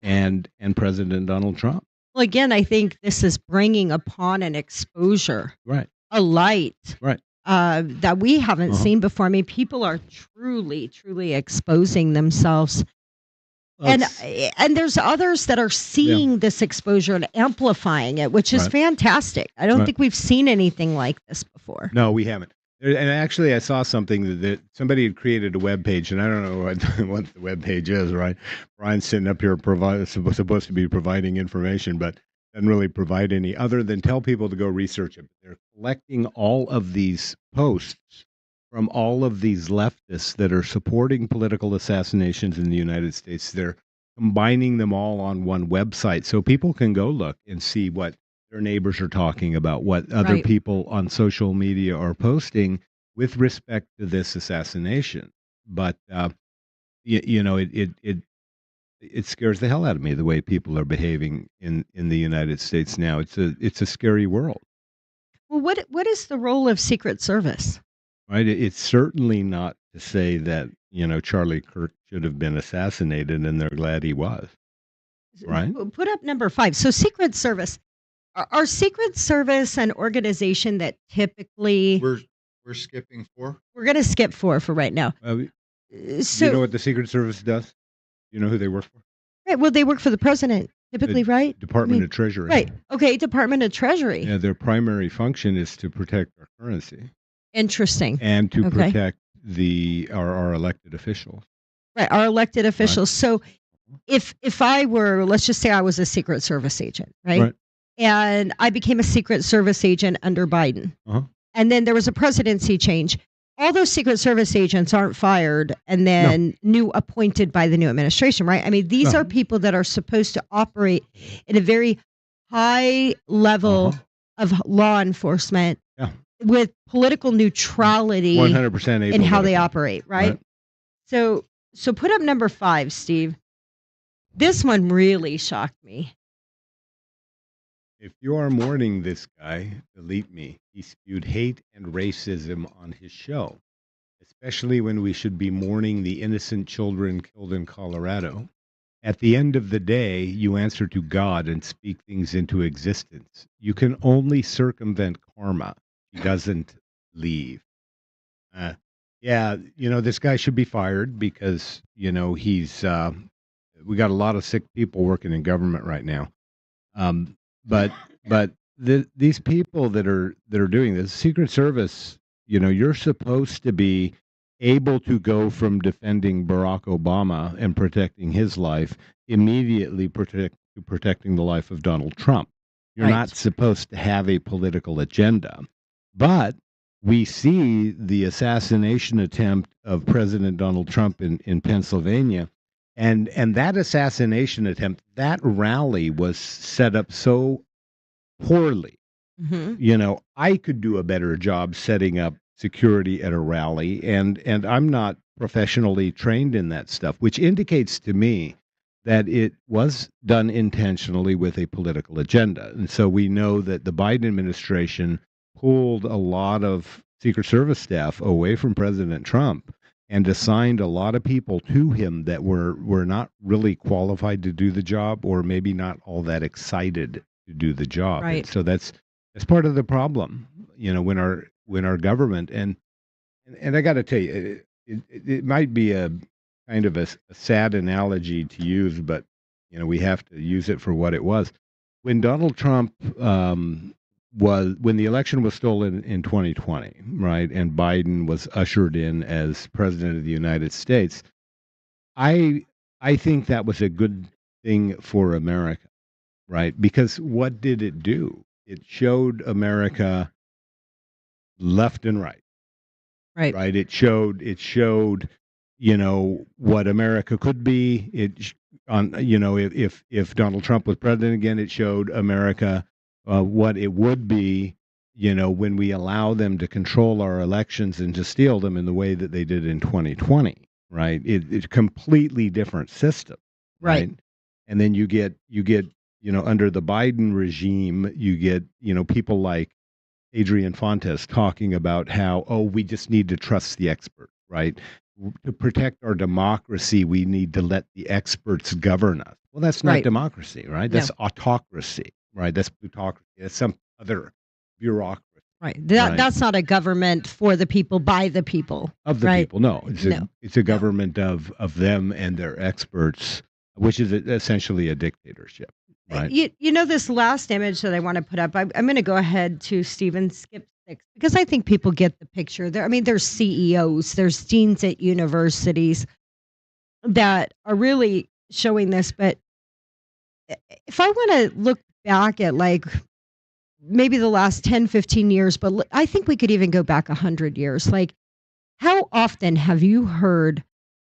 Speaker 3: and President Donald Trump.
Speaker 2: Well, again, I think this is bringing upon an exposure,
Speaker 3: Right.
Speaker 2: a light
Speaker 3: Right.
Speaker 2: that we haven't seen before. I mean, people are truly, truly exposing themselves. And there's others that are seeing this exposure and amplifying it, which is
Speaker 3: Right.
Speaker 2: fantastic. I don't
Speaker 3: Right.
Speaker 2: think we've seen anything like this before.
Speaker 3: No, we haven't. And actually, I saw something that somebody had created a web page, and I don't know what the web page is. Right, Brian's sitting up here supposed to be providing information, but doesn't really provide any other than tell people to go research it. They're collecting all of these posts from all of these leftists that are supporting political assassinations in the United States. They're combining them all on one website so people can go look and see what their neighbors are talking about, what other
Speaker 2: Right.
Speaker 3: people on social media are posting with respect to this assassination. But it scares the hell out of me the way people are behaving in the United States now. It's a scary world,
Speaker 2: Well, what is the role of Secret Service?
Speaker 3: right? It's certainly not to say that Charlie Kirk should have been assassinated, and they're glad he was, right?
Speaker 2: Put up number 5. So Secret Service. Are Secret Service an organization that typically
Speaker 4: We're skipping 4.
Speaker 2: we're going to skip 4 for right now. So
Speaker 3: You know what the Secret Service does? You know who they work for?
Speaker 2: right, well, they work for the president typically, right?
Speaker 3: Department
Speaker 2: I mean,
Speaker 3: of Treasury.
Speaker 2: right. Okay, Department of Treasury.
Speaker 3: Yeah, their primary function is to protect our currency
Speaker 2: Interesting.
Speaker 3: and to
Speaker 2: Okay.
Speaker 3: protect our elected officials.
Speaker 2: Right, our elected officials. So if I were, let's just say I was a Secret Service agent, right?
Speaker 3: Right.
Speaker 2: And I became a Secret Service agent under Biden.
Speaker 3: Uh-huh.
Speaker 2: And then there was a presidency change. All those Secret Service agents aren't fired and then new appointed by the new administration, right? I mean, these
Speaker 3: No.
Speaker 2: are people that are supposed to operate in a very high level of law enforcement
Speaker 3: Yeah.
Speaker 2: with political neutrality
Speaker 3: 100% able
Speaker 2: in how
Speaker 3: to-
Speaker 2: they operate, right?
Speaker 3: Right.
Speaker 2: So put up number 5, Steve. This one really shocked me.
Speaker 3: If you are mourning this guy, delete me. He spewed hate and racism on his show, especially when we should be mourning the innocent children killed in Colorado. At the end of the day, you answer to God and speak things into existence. You can only circumvent karma. He doesn't leave. Yeah, this guy should be fired because, he's, we got a lot of sick people working in government right now. But these people that are doing this, Secret Service, you're supposed to be able to go from defending Barack Obama and protecting his life immediately protecting the life of Donald Trump. You're
Speaker 2: Right.
Speaker 3: not supposed to have a political agenda. But we see the assassination attempt of President Donald Trump in Pennsylvania. And that assassination attempt, that rally was set up so poorly.
Speaker 2: Mhm.
Speaker 3: I could do a better job setting up security at a rally, and I'm not professionally trained in that stuff, which indicates to me that it was done intentionally with a political agenda. And so we know that the Biden administration pulled a lot of Secret Service staff away from President Trump and assigned a lot of people to him that were not really qualified to do the job, or maybe not all that excited to do the job. And
Speaker 2: Right.
Speaker 3: so that's part of the problem, when our government and I got to tell you, it might be a kind of a sad analogy to use, but we have to use it for what it was. When Donald Trump when the election was stolen in 2020, right, and Biden was ushered in as president of the United States, I think that was a good thing for America, right? Because what did it do? It showed America left and right.
Speaker 2: Right.
Speaker 3: Right. It showed what America could be. If Donald Trump was president again, it showed America what it would be, when we allow them to control our elections and to steal them in the way that they did in 2020. Right. It's a completely different system.
Speaker 2: Right.
Speaker 3: And then you get under the Biden regime, you get people like Adrian Fontes talking about how, we just need to trust the expert, right? To protect our democracy, we need to let the experts govern us. Well, that's not
Speaker 2: Right.
Speaker 3: democracy, right?
Speaker 2: No.
Speaker 3: That's autocracy, right? That's plutocracy. That's some other bureaucracy
Speaker 2: Right.
Speaker 3: Right.
Speaker 2: That's not a government for the people, by the people.
Speaker 3: of the
Speaker 2: right?
Speaker 3: people. No, it's
Speaker 2: No.
Speaker 3: a government of them and their experts, which is essentially a dictatorship, right?
Speaker 2: You know, this last image that I want to put up, I'm going to go ahead to Stephen skip 6 because I think people get the picture. There's CEOs, there's deans at universities that are really showing this. But if I want to look back at like maybe the last 10, 15 years, but I think we could even go back 100 years. Like, how often have you heard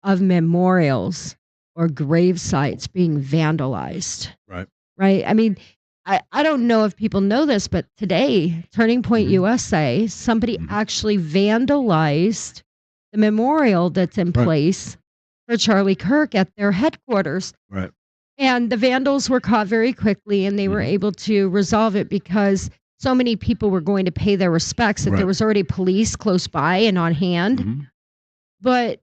Speaker 2: of memorials or grave sites being vandalized?
Speaker 3: Right.
Speaker 2: Right? I mean, I don't know if people know this, but today, Turning Point USA, somebody actually vandalized the memorial that's in place for Charlie Kirk at their headquarters.
Speaker 3: Right.
Speaker 2: And the vandals were caught very quickly, and they were able to resolve it because so many people were going to pay their respects that there was already police close by and on hand. But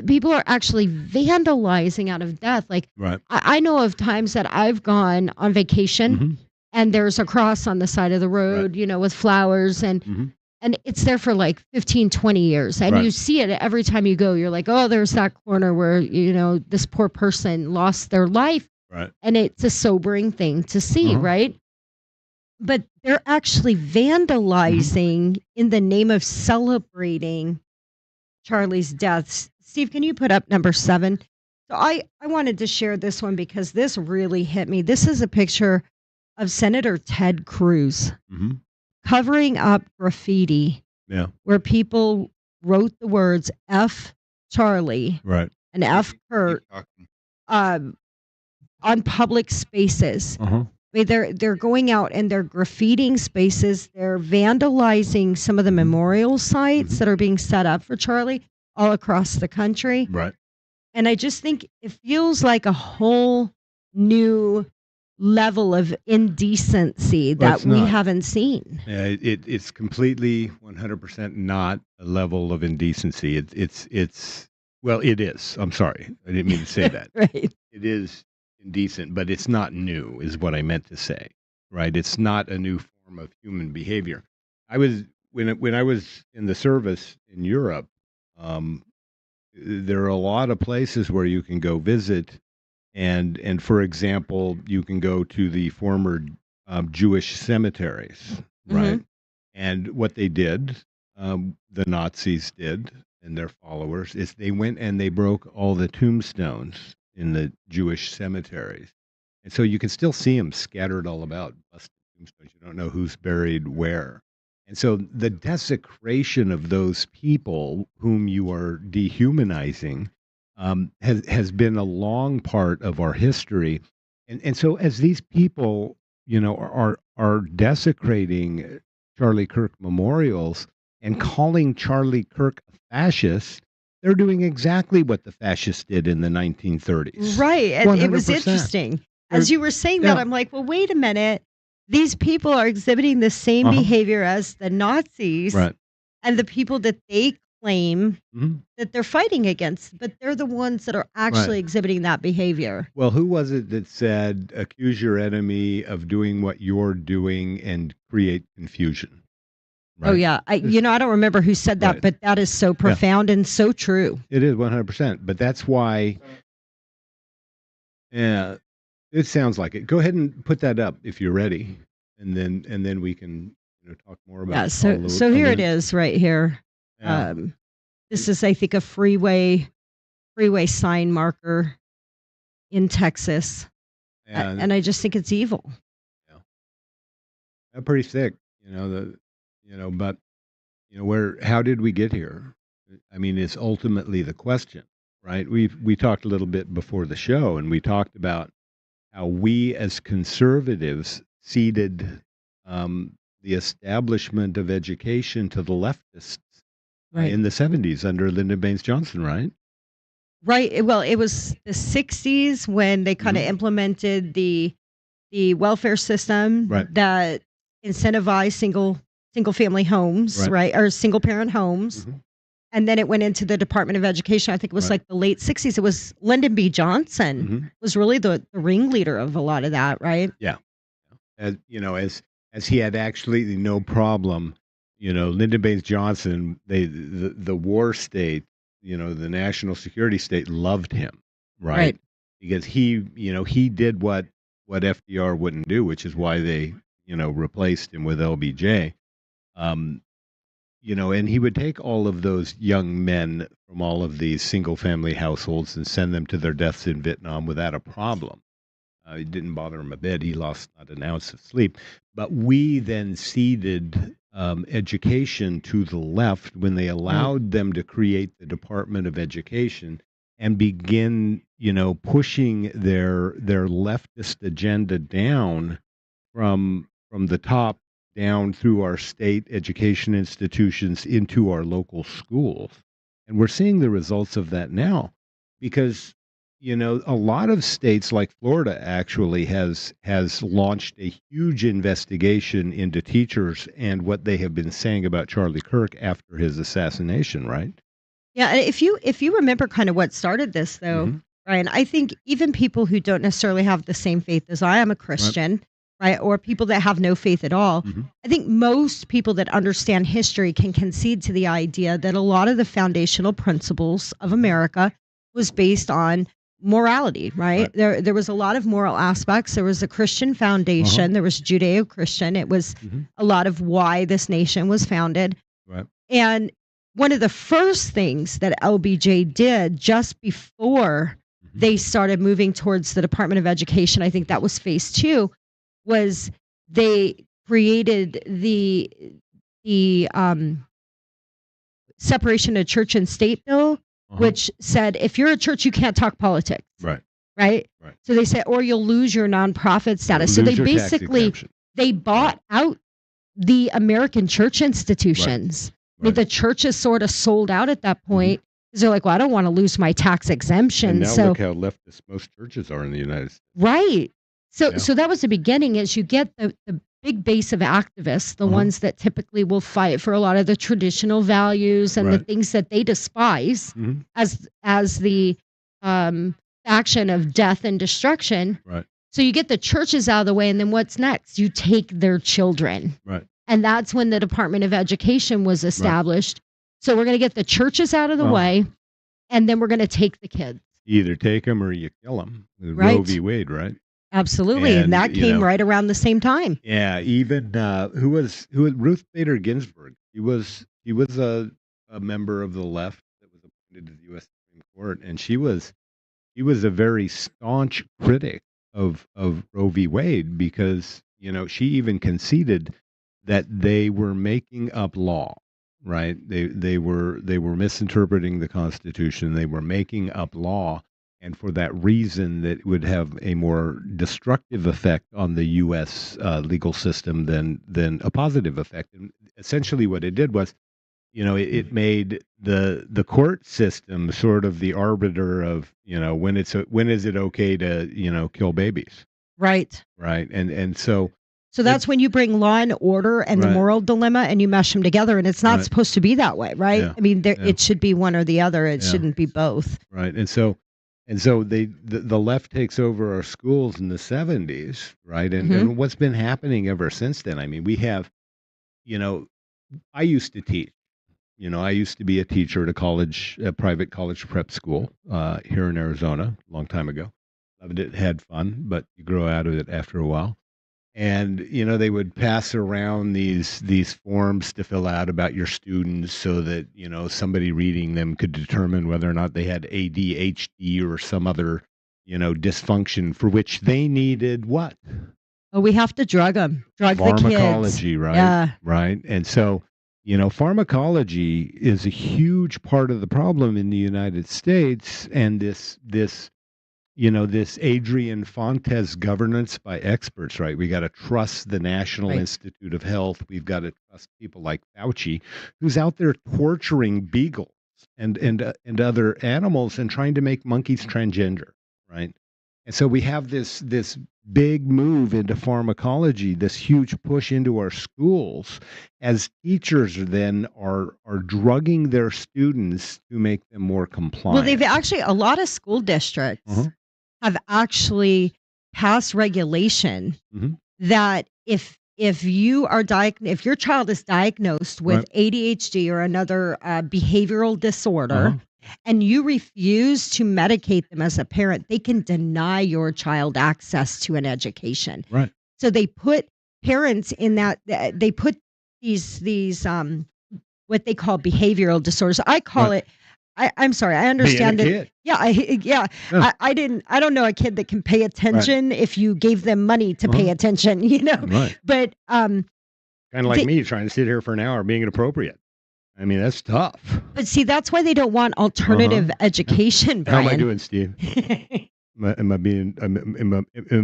Speaker 2: people are actually vandalizing out of death. Like, I know of times that I've gone on vacation and there's a cross on the side of the road, you know, with flowers, and it's there for like 15, 20 years. And you see it every time you go. You're like, oh, there's that corner where, you know, this poor person lost their life.
Speaker 3: Right.
Speaker 2: And it's a sobering thing to see, right? But they're actually vandalizing in the name of celebrating Charlie's death. Steve, can you put up number 7? So I wanted to share this one because this really hit me. This is a picture of Senator Ted Cruz covering up graffiti where people wrote the words F Charlie and F Kurt on public spaces. I mean, they're going out and they're graffitiing spaces. They're vandalizing some of the memorial sites that are being set up for Charlie all across the country.
Speaker 3: Right.
Speaker 2: And I just think it feels like a whole new level of indecency that we haven't seen.
Speaker 3: Yeah, it's completely 100% not a level of indecency. It's well, it is. I'm sorry, I didn't mean to say that.
Speaker 2: Right.
Speaker 3: It is indecent, but it's not new, is what I meant to say. Right. It's not a new form of human behavior. I was when I was in the service in Europe. There are a lot of places where you can go visit, and for example, you can go to the former Jewish cemeteries, right? And what they did, the Nazis did, and their followers, is they went and they broke all the tombstones in the Jewish cemeteries, and so you can still see them scattered all about, busted tombstones. You don't know who's buried where. And so the desecration of those people whom you are dehumanizing has been a long part of our history. And so as these people, you know, are desecrating Charlie Kirk memorials and calling Charlie Kirk a fascist, they're doing exactly what the fascists did in the 1930s.
Speaker 2: Right. And it was
Speaker 3: 100%.
Speaker 2: interesting. As you were saying that, I'm like, well, wait a minute. These people are exhibiting the same behavior as the Nazis and the people that they claim that they're fighting against, but they're the ones that are actually exhibiting that behavior.
Speaker 3: Well, who was it that said, accuse your enemy of doing what you're doing and create confusion? Right?
Speaker 2: Oh, yeah. I don't remember who said that, but that is so profound and so true.
Speaker 3: It is 100%. But that's why, it sounds like it. Go ahead and put that up if you're ready, and then we can talk more about.
Speaker 2: Yeah. So here it is, right here.
Speaker 3: Yeah.
Speaker 2: This is, I think, a freeway sign marker in Texas, and I just think it's evil.
Speaker 3: Yeah. That's pretty sick, but how did we get here? I mean, it's ultimately the question, right? We talked a little bit before the show, and we talked about how we as conservatives ceded the establishment of education to the leftists in the 70s under Lyndon Baines Johnson, right?
Speaker 2: Right. Well, it was the 60s when they kind of implemented the welfare system that incentivized single family homes, right? Or single parent homes. And then it went into the Department of Education. I think it was like the late 60s. It was Lyndon B. Johnson was really the ringleader of a lot of that, right?
Speaker 3: Yeah. As he had actually no problem, Lyndon Baines Johnson, the war state, the national security state loved him, right? Because he did what FDR wouldn't do, which is why they, replaced him with LBJ. And he would take all of those young men from all of these single family households and send them to their deaths in Vietnam without a problem. It didn't bother him a bit. He lost not an ounce of sleep. But we then ceded education to the left when they allowed them to create the Department of Education and begin, pushing their leftist agenda down from the top down through our state education institutions into our local schools. And we're seeing the results of that now because a lot of states like Florida actually has launched a huge investigation into teachers and what they have been saying about Charlie Kirk after his assassination, right?
Speaker 2: Yeah, and if you remember kind of what started this though, Ryan, I think even people who don't necessarily have the same faith as I am a Christian, right? Or people that have no faith at all. I think most people that understand history can concede to the idea that a lot of the foundational principles of America was based on morality, right? There was a lot of moral aspects. There was a Christian foundation. There was Judeo-Christian. It was a lot of why this nation was founded.
Speaker 3: Right.
Speaker 2: And one of the first things that LBJ did just before they started moving towards the Department of Education, I think that was phase 2, was they created the separation of church and state bill, which said if you're a church, you can't talk politics.
Speaker 3: Right.
Speaker 2: Right. So they said, or you'll lose your nonprofit status. So they basically they bought out the American church institutions. I mean, the churches sort of sold out at that point because they're like, well, I don't want to lose my tax exemption.
Speaker 3: And now
Speaker 2: so
Speaker 3: look how leftist most churches are in the United States.
Speaker 2: Right. So that was the beginning. Is you get the big base of activists, the ones that typically will fight for a lot of the traditional values and the things that they despise as the action of death and destruction.
Speaker 3: Right.
Speaker 2: So you get the churches out of the way, and then what's next? You take their children.
Speaker 3: Right.
Speaker 2: And that's when the Department of Education was established. So we're going to get the churches out of the way, and then we're going to take the kids.
Speaker 3: You either take them or you kill them.
Speaker 2: Right.
Speaker 3: Roe v. Wade, right?
Speaker 2: Absolutely, and that came right around the same time.
Speaker 3: Yeah, even who was Ruth Bader Ginsburg? He was a member of the left that was appointed to the U.S. Supreme Court, and she was a very staunch critic of Roe v. Wade because she even conceded that they were making up law, right? They were misinterpreting the Constitution. They were making up law. And for that reason, that would have a more destructive effect on the U.S. Legal system than a positive effect. And essentially, what it did was, it made the court system sort of the arbiter of, when is it okay to kill babies,
Speaker 2: Right.
Speaker 3: right? And so
Speaker 2: that's when you bring law and order and the moral dilemma and you mesh them together, and it's not supposed to be that way, right?
Speaker 3: Yeah.
Speaker 2: I mean, it should be one or the other. It shouldn't be both.
Speaker 3: right, and so the left takes over our schools in the 70s, right? And what's been happening ever since then? I mean, we have, I used to teach. I used to be a teacher at a private college prep school here in Arizona a long time ago. Loved it, had fun, but you grow out of it after a while. And they would pass around these forms to fill out about your students so that somebody reading them could determine whether or not they had ADHD or some other dysfunction for which they needed what?
Speaker 2: Oh, we have to drug the kids.
Speaker 3: Pharmacology, right?
Speaker 2: Yeah.
Speaker 3: Right. And so pharmacology is a huge part of the problem in the United States, and this Adrian Fontes governance by experts, right? We got to trust the National Institute of Health. We've got to trust people like Fauci, who's out there torturing beagles and other animals and trying to make monkeys transgender, right? And so we have this big move into pharmacology, this huge push into our schools, as teachers then are drugging their students to make them more compliant.
Speaker 2: Well, they've actually, a lot of school districts have actually passed regulation that if you are if your child is diagnosed with ADHD or another behavioral disorder, and you refuse to medicate them as a parent, they can deny your child access to an education.
Speaker 3: Right.
Speaker 2: So they put parents in that. They put these what they call behavioral disorders. I call it I'm sorry. I
Speaker 3: Being a
Speaker 2: understand that.
Speaker 3: kid.
Speaker 2: Yeah, yeah.
Speaker 3: Yeah.
Speaker 2: I don't know a kid that can pay attention if you gave them money to pay attention.
Speaker 3: Right.
Speaker 2: But
Speaker 3: Kind of like
Speaker 2: They-
Speaker 3: me trying to sit here for an hour being inappropriate. I mean, that's tough.
Speaker 2: but see, that's why they don't want alternative education,
Speaker 3: How
Speaker 2: Brian.
Speaker 3: am I doing, Steve? Am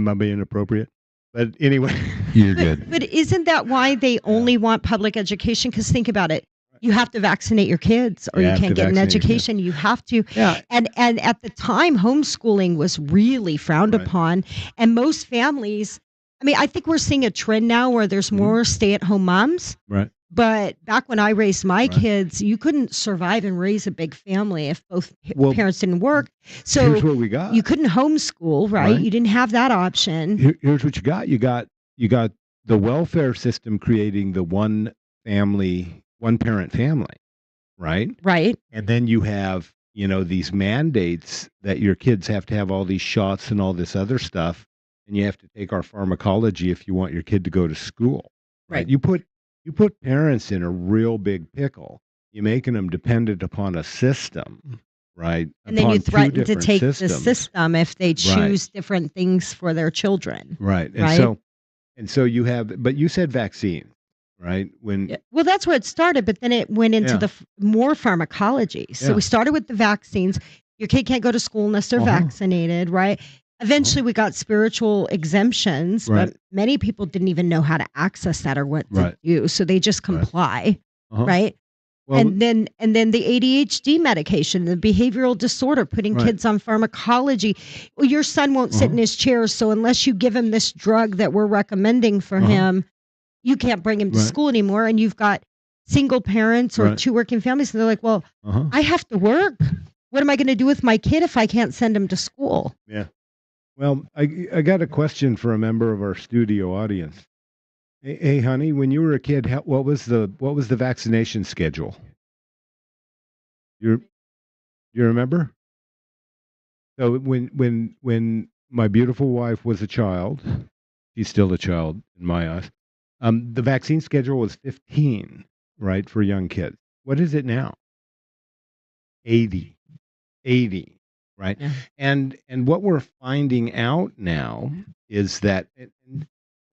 Speaker 3: I being appropriate? But anyway,
Speaker 4: You're good.
Speaker 2: But isn't that why they only want public education? Because think about it. You have to vaccinate your kids or
Speaker 3: You
Speaker 2: you
Speaker 3: have
Speaker 2: can't
Speaker 3: to
Speaker 2: get an
Speaker 3: vaccinate your kids.
Speaker 2: education. You have to.
Speaker 3: Yeah.
Speaker 2: And at the time, homeschooling was really frowned
Speaker 3: Right.
Speaker 2: upon. And most families, I mean, I think we're seeing a trend now where there's more stay-at-home moms.
Speaker 3: right.
Speaker 2: But back when I raised my
Speaker 3: Right.
Speaker 2: kids, you couldn't survive and raise a big family if both
Speaker 3: Well,
Speaker 2: parents didn't work.
Speaker 3: Here's
Speaker 2: So
Speaker 3: what we got.
Speaker 2: you couldn't homeschool, right?
Speaker 3: Right.
Speaker 2: You didn't have that option.
Speaker 3: Here's what you got. You got the welfare system creating the one parent family, right?
Speaker 2: Right.
Speaker 3: And then you have, these mandates that your kids have to have all these shots and all this other stuff, and you have to take our pharmacology if you want your kid to go to school.
Speaker 2: Right.
Speaker 3: You put parents in a real big pickle. You're making them dependent upon a system, right?
Speaker 2: And then you
Speaker 3: Upon two
Speaker 2: threaten to
Speaker 3: different
Speaker 2: take the
Speaker 3: systems.
Speaker 2: system if they choose different things for their children.
Speaker 3: Right. And
Speaker 2: Right.
Speaker 3: so you have, but you said vaccine, right? When
Speaker 2: Yeah. Well, that's where it started, but then it went into
Speaker 3: Yeah.
Speaker 2: the more pharmacology. So
Speaker 3: Yeah.
Speaker 2: we started with the vaccines. Your kid can't go to school unless they're vaccinated, right? Eventually, we got spiritual exemptions,
Speaker 3: Right.
Speaker 2: but many people didn't even know how to access that or what
Speaker 3: Right.
Speaker 2: to do. So they just comply,
Speaker 3: Uh-huh.
Speaker 2: right?
Speaker 3: well,
Speaker 2: and then the ADHD medication, the behavioral disorder, putting
Speaker 3: Right.
Speaker 2: kids on pharmacology. Well, your son won't sit in his chair, so unless you give him this drug that we're recommending for him, you can't bring him to
Speaker 3: Right.
Speaker 2: school anymore. And you've got single parents or
Speaker 3: Right.
Speaker 2: two working families, and they're like, "Well,
Speaker 3: uh-huh.
Speaker 2: I have to work. What am I going to do with my kid if I can't send him to school?"
Speaker 3: Yeah. Well, I got a question for a member of our studio audience. Hey, honey, when you were a kid, what was the vaccination schedule? You remember? So when my beautiful wife was a child, she's still a child in my eyes. The vaccine schedule was 15, right, for young kids. What is it now? 80, right?
Speaker 2: Yeah.
Speaker 3: And what we're finding out now is that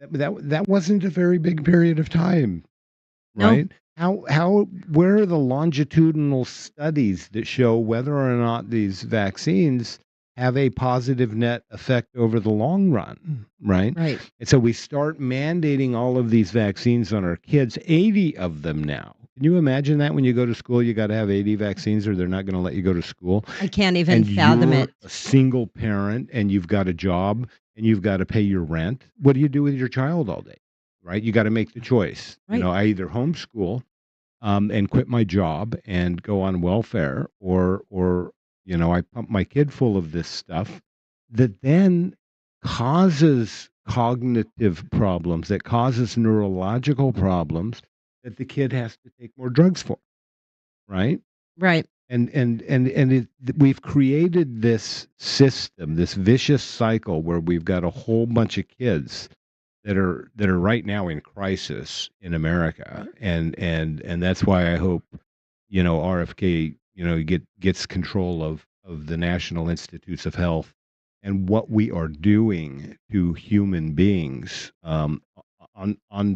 Speaker 3: that wasn't a very big period of time,
Speaker 2: No.
Speaker 3: right? Where are the longitudinal studies that show whether or not these vaccines have a positive net effect over the long run, right?
Speaker 2: Right.
Speaker 3: And so we start mandating all of these vaccines on our kids, 80 of them now. Can you imagine that when you go to school, you got to have 80 vaccines or they're not going to let you go to school?
Speaker 2: I can't even
Speaker 3: And
Speaker 2: fathom
Speaker 3: you're
Speaker 2: it.
Speaker 3: a single parent and you've got a job and you've got to pay your rent. What do you do with your child all day? Right? You got to make the choice.
Speaker 2: Right.
Speaker 3: I either homeschool and quit my job and go on welfare, or I pump my kid full of this stuff that then causes cognitive problems, that causes neurological problems that the kid has to take more drugs for. Right?
Speaker 2: Right.
Speaker 3: And we've created this system, this vicious cycle where we've got a whole bunch of kids that are right now in crisis in America, and that's why I hope RFK gets control of the National Institutes of Health and what we are doing to human beings on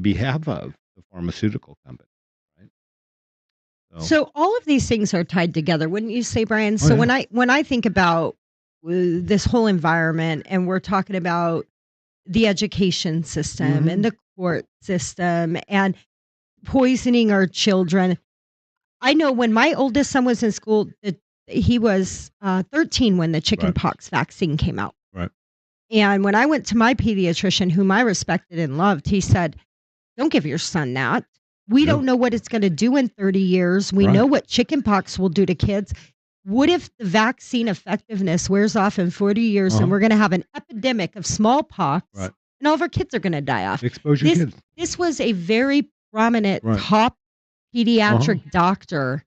Speaker 3: behalf of the pharmaceutical company.
Speaker 2: So all of these things are tied together, wouldn't you say, Brian? So
Speaker 3: yeah.
Speaker 2: when I think about this whole environment, and we're talking about the education system and the court system and poisoning our children, I know when my oldest son was in school, he was 13 when the chickenpox vaccine came out.
Speaker 3: Right.
Speaker 2: And when I went to my pediatrician, whom I respected and loved, he said, "Don't give your son that. We don't know what it's going to do in 30 years. We know what chickenpox will do to kids. What if the vaccine effectiveness wears off in 40 years and we're going to have an epidemic of smallpox and all of our kids are going to die off?"
Speaker 3: Expose your kids.
Speaker 2: This was a very prominent top pediatric doctor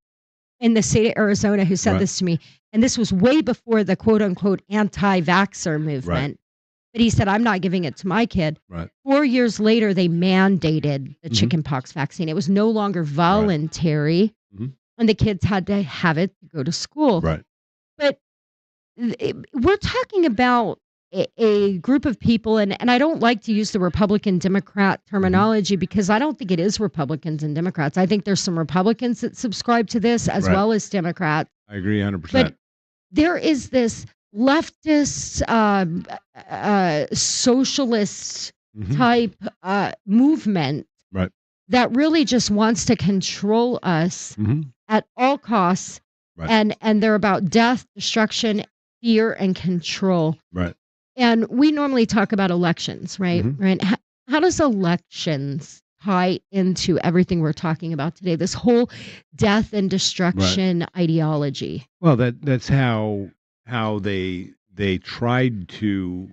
Speaker 2: in the state of Arizona who said this to me. And this was way before the quote unquote anti-vaxxer movement. But he said, "I'm not giving it to my kid."
Speaker 3: Right.
Speaker 2: 4 years later, they mandated the chickenpox vaccine. It was no longer voluntary and the kids had to have it to go to school.
Speaker 3: Right.
Speaker 2: But we're talking about a group of people, and I don't like to use the Republican Democrat terminology because I don't think it is Republicans and Democrats. I think there's some Republicans that subscribe to this as
Speaker 3: Right.
Speaker 2: well as Democrats.
Speaker 3: I agree 100%.
Speaker 2: But there is this leftist, socialist
Speaker 3: Mhm.
Speaker 2: type movement
Speaker 3: Right.
Speaker 2: that really just wants to control us
Speaker 3: Mhm.
Speaker 2: at all costs,
Speaker 3: Right.
Speaker 2: and they're about death, destruction, fear, and control.
Speaker 3: Right.
Speaker 2: And we normally talk about elections, right?
Speaker 3: Mhm.
Speaker 2: Right? How does elections tie into everything we're talking about today? This whole death and destruction ideology.
Speaker 3: Well, that's how they tried to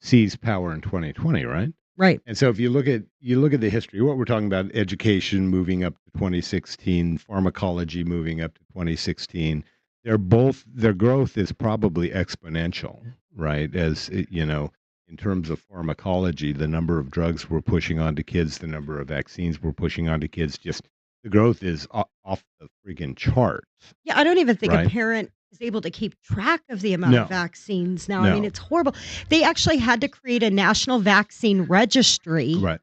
Speaker 3: seize power in 2020, right?
Speaker 2: Right.
Speaker 3: And so if you look at the history, what we're talking about, education moving up to 2016, pharmacology moving up to 2016, their growth is probably exponential, right? As in terms of pharmacology, the number of drugs we're pushing onto kids, the number of vaccines we're pushing onto kids, just the growth is off the freaking charts.
Speaker 2: Yeah, I don't even think a
Speaker 3: Right.
Speaker 2: parent is able to keep track of the amount
Speaker 3: No.
Speaker 2: of vaccines now. I mean,
Speaker 3: No.
Speaker 2: it's horrible. They actually had to create a national vaccine registry.
Speaker 3: Right.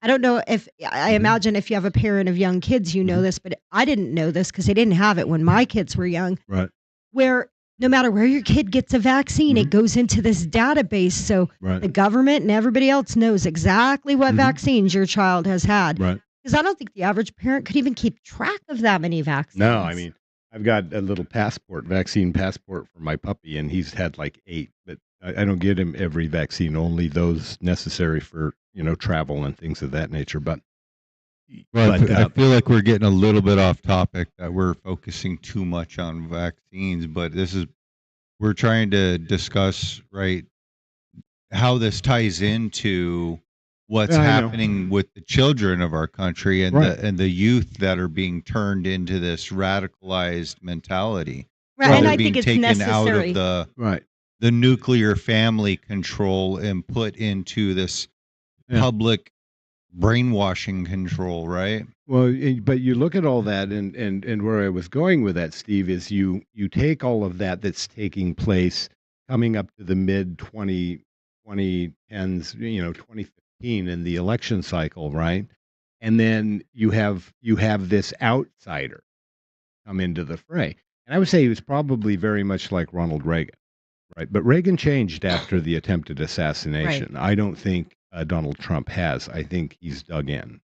Speaker 2: I don't know if I
Speaker 3: Mhm.
Speaker 2: imagine if you have a parent of young kids, you know
Speaker 3: Mhm.
Speaker 2: this, but I didn't know this because they didn't have it when my kids were young.
Speaker 3: Right.
Speaker 2: Where no matter where your kid gets a vaccine, it
Speaker 3: Mhm.
Speaker 2: goes into this database. So
Speaker 3: Right.
Speaker 2: the government and everybody else knows exactly what
Speaker 3: Mhm.
Speaker 2: vaccines your child has had.
Speaker 3: Right.
Speaker 2: Because I don't think the average parent could even keep track of that many vaccines.
Speaker 3: No, I mean, I've got a little vaccine passport for my puppy, and he's had like 8, but I don't get him every vaccine, only those necessary for, travel and things of that nature. But,
Speaker 4: Well,
Speaker 3: but
Speaker 4: I feel like we're getting a little bit off topic, that we're focusing too much on vaccines, but we're trying to discuss, right, how this ties into what's
Speaker 3: Yeah, I know.
Speaker 4: happening with the children of our country and
Speaker 3: Right.
Speaker 4: the youth that are being turned into this radicalized mentality.
Speaker 2: Right,
Speaker 4: Where
Speaker 2: and
Speaker 4: they're
Speaker 2: I
Speaker 4: being
Speaker 2: think it's
Speaker 4: taken
Speaker 2: necessary.
Speaker 4: out of
Speaker 3: right.
Speaker 4: the nuclear family control and put into this
Speaker 3: Yeah.
Speaker 4: public brainwashing control, right?
Speaker 3: Well, but you look at all that, and where I was going with that, Steve, is you take all of that that's taking place coming up to the mid 2010s, 2015 in the election cycle, right? And then you have this outsider come into the fray. And I would say he was probably very much like Ronald Reagan, right? But Reagan changed after the attempted assassination. I don't think Donald Trump has. I think he's dug in.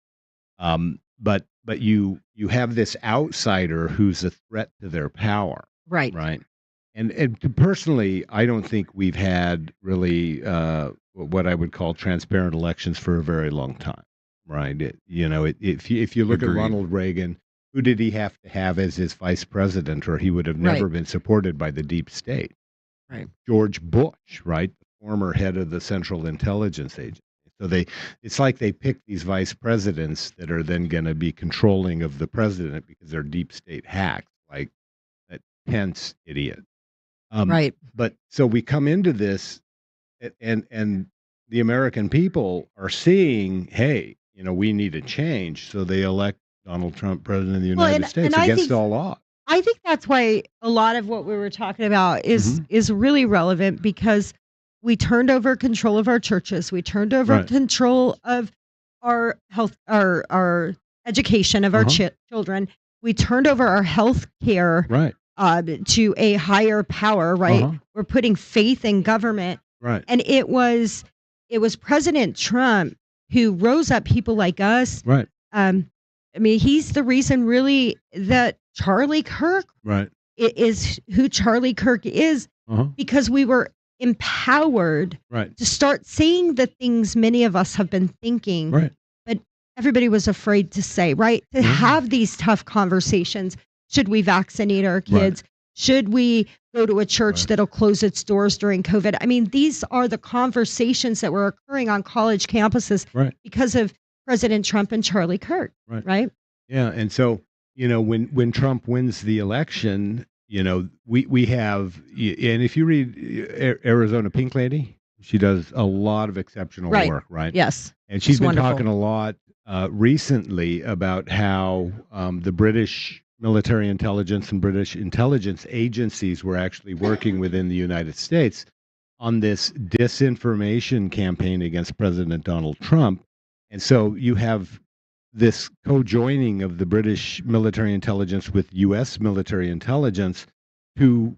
Speaker 3: But you have this outsider who's a threat to their power,
Speaker 2: Right.
Speaker 3: right? And personally, I don't think we've had really what I would call transparent elections for a very long time, right? If you look
Speaker 4: Agreed.
Speaker 3: at Ronald Reagan, who did he have to have as his vice president, or he would have never
Speaker 2: Right.
Speaker 3: been supported by the deep state?
Speaker 2: Right.
Speaker 3: George Bush, right, the former head of the Central Intelligence Agency. So it's like they pick these vice presidents that are then going to be controlling of the president because they're deep state hacks, like that Pence idiot.
Speaker 2: Right.
Speaker 3: But so we come into this, and the American people are seeing, hey, we need a change. So they elect Donald Trump president of the
Speaker 2: Well,
Speaker 3: United States
Speaker 2: I
Speaker 3: against
Speaker 2: think
Speaker 3: all odds.
Speaker 2: I think that's why a lot of what we were talking about
Speaker 3: Mhm.
Speaker 2: is really relevant because we turned over control of our churches. We turned over
Speaker 3: Right.
Speaker 2: control of our health, our education of our
Speaker 3: Uh-huh.
Speaker 2: children. We turned over our health care
Speaker 3: Right.
Speaker 2: to a higher power. Right.
Speaker 3: Uh-huh.
Speaker 2: We're putting faith in government,
Speaker 3: Right.
Speaker 2: and it was President Trump who rose up people like us.
Speaker 3: Right.
Speaker 2: I mean, he's the reason really that Charlie Kirk
Speaker 3: Right.
Speaker 2: is who Charlie Kirk is,
Speaker 3: Uh-huh.
Speaker 2: because we were empowered
Speaker 3: Right.
Speaker 2: to start saying the things many of us have been thinking,
Speaker 3: Right.
Speaker 2: but everybody was afraid to say, right? To
Speaker 3: Yeah.
Speaker 2: have these tough conversations. Should we vaccinate our kids? Should we go to a church
Speaker 3: Right.
Speaker 2: that'll close its doors during COVID? I mean, these are the conversations that were occurring on college campuses
Speaker 3: Right.
Speaker 2: because of President Trump and Charlie Kirk,
Speaker 3: Right.
Speaker 2: right?
Speaker 3: Yeah, and so when Trump wins the election, we have, and if you read Arizona Pink Lady, she does a lot of exceptional
Speaker 2: Right.
Speaker 3: work, right?
Speaker 2: Yes.
Speaker 3: And she's
Speaker 2: It's
Speaker 3: been
Speaker 2: wonderful.
Speaker 3: talking a lot recently about how the British military intelligence and British intelligence agencies were actually working within the United States on this disinformation campaign against President Donald Trump. And so you have this co-joining of the British military intelligence with U.S. military intelligence to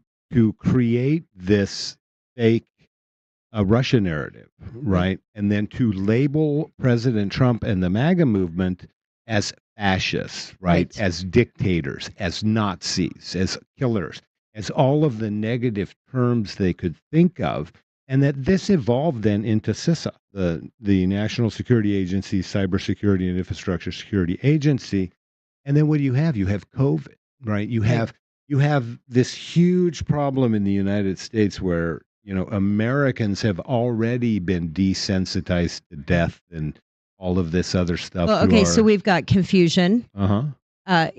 Speaker 3: create this fake Russia narrative, right? And then to label President Trump and the MAGA movement as fascists, right? As dictators, as Nazis, as killers, as all of the negative terms they could think of. And that this evolved then into CISA, the National Security Agency, Cybersecurity and Infrastructure Security Agency. And then what do you have? You have COVID, right? You have this huge problem in the United States where, Americans have already been desensitized to death and all of this other stuff.
Speaker 2: Well, okay, so we've got confusion,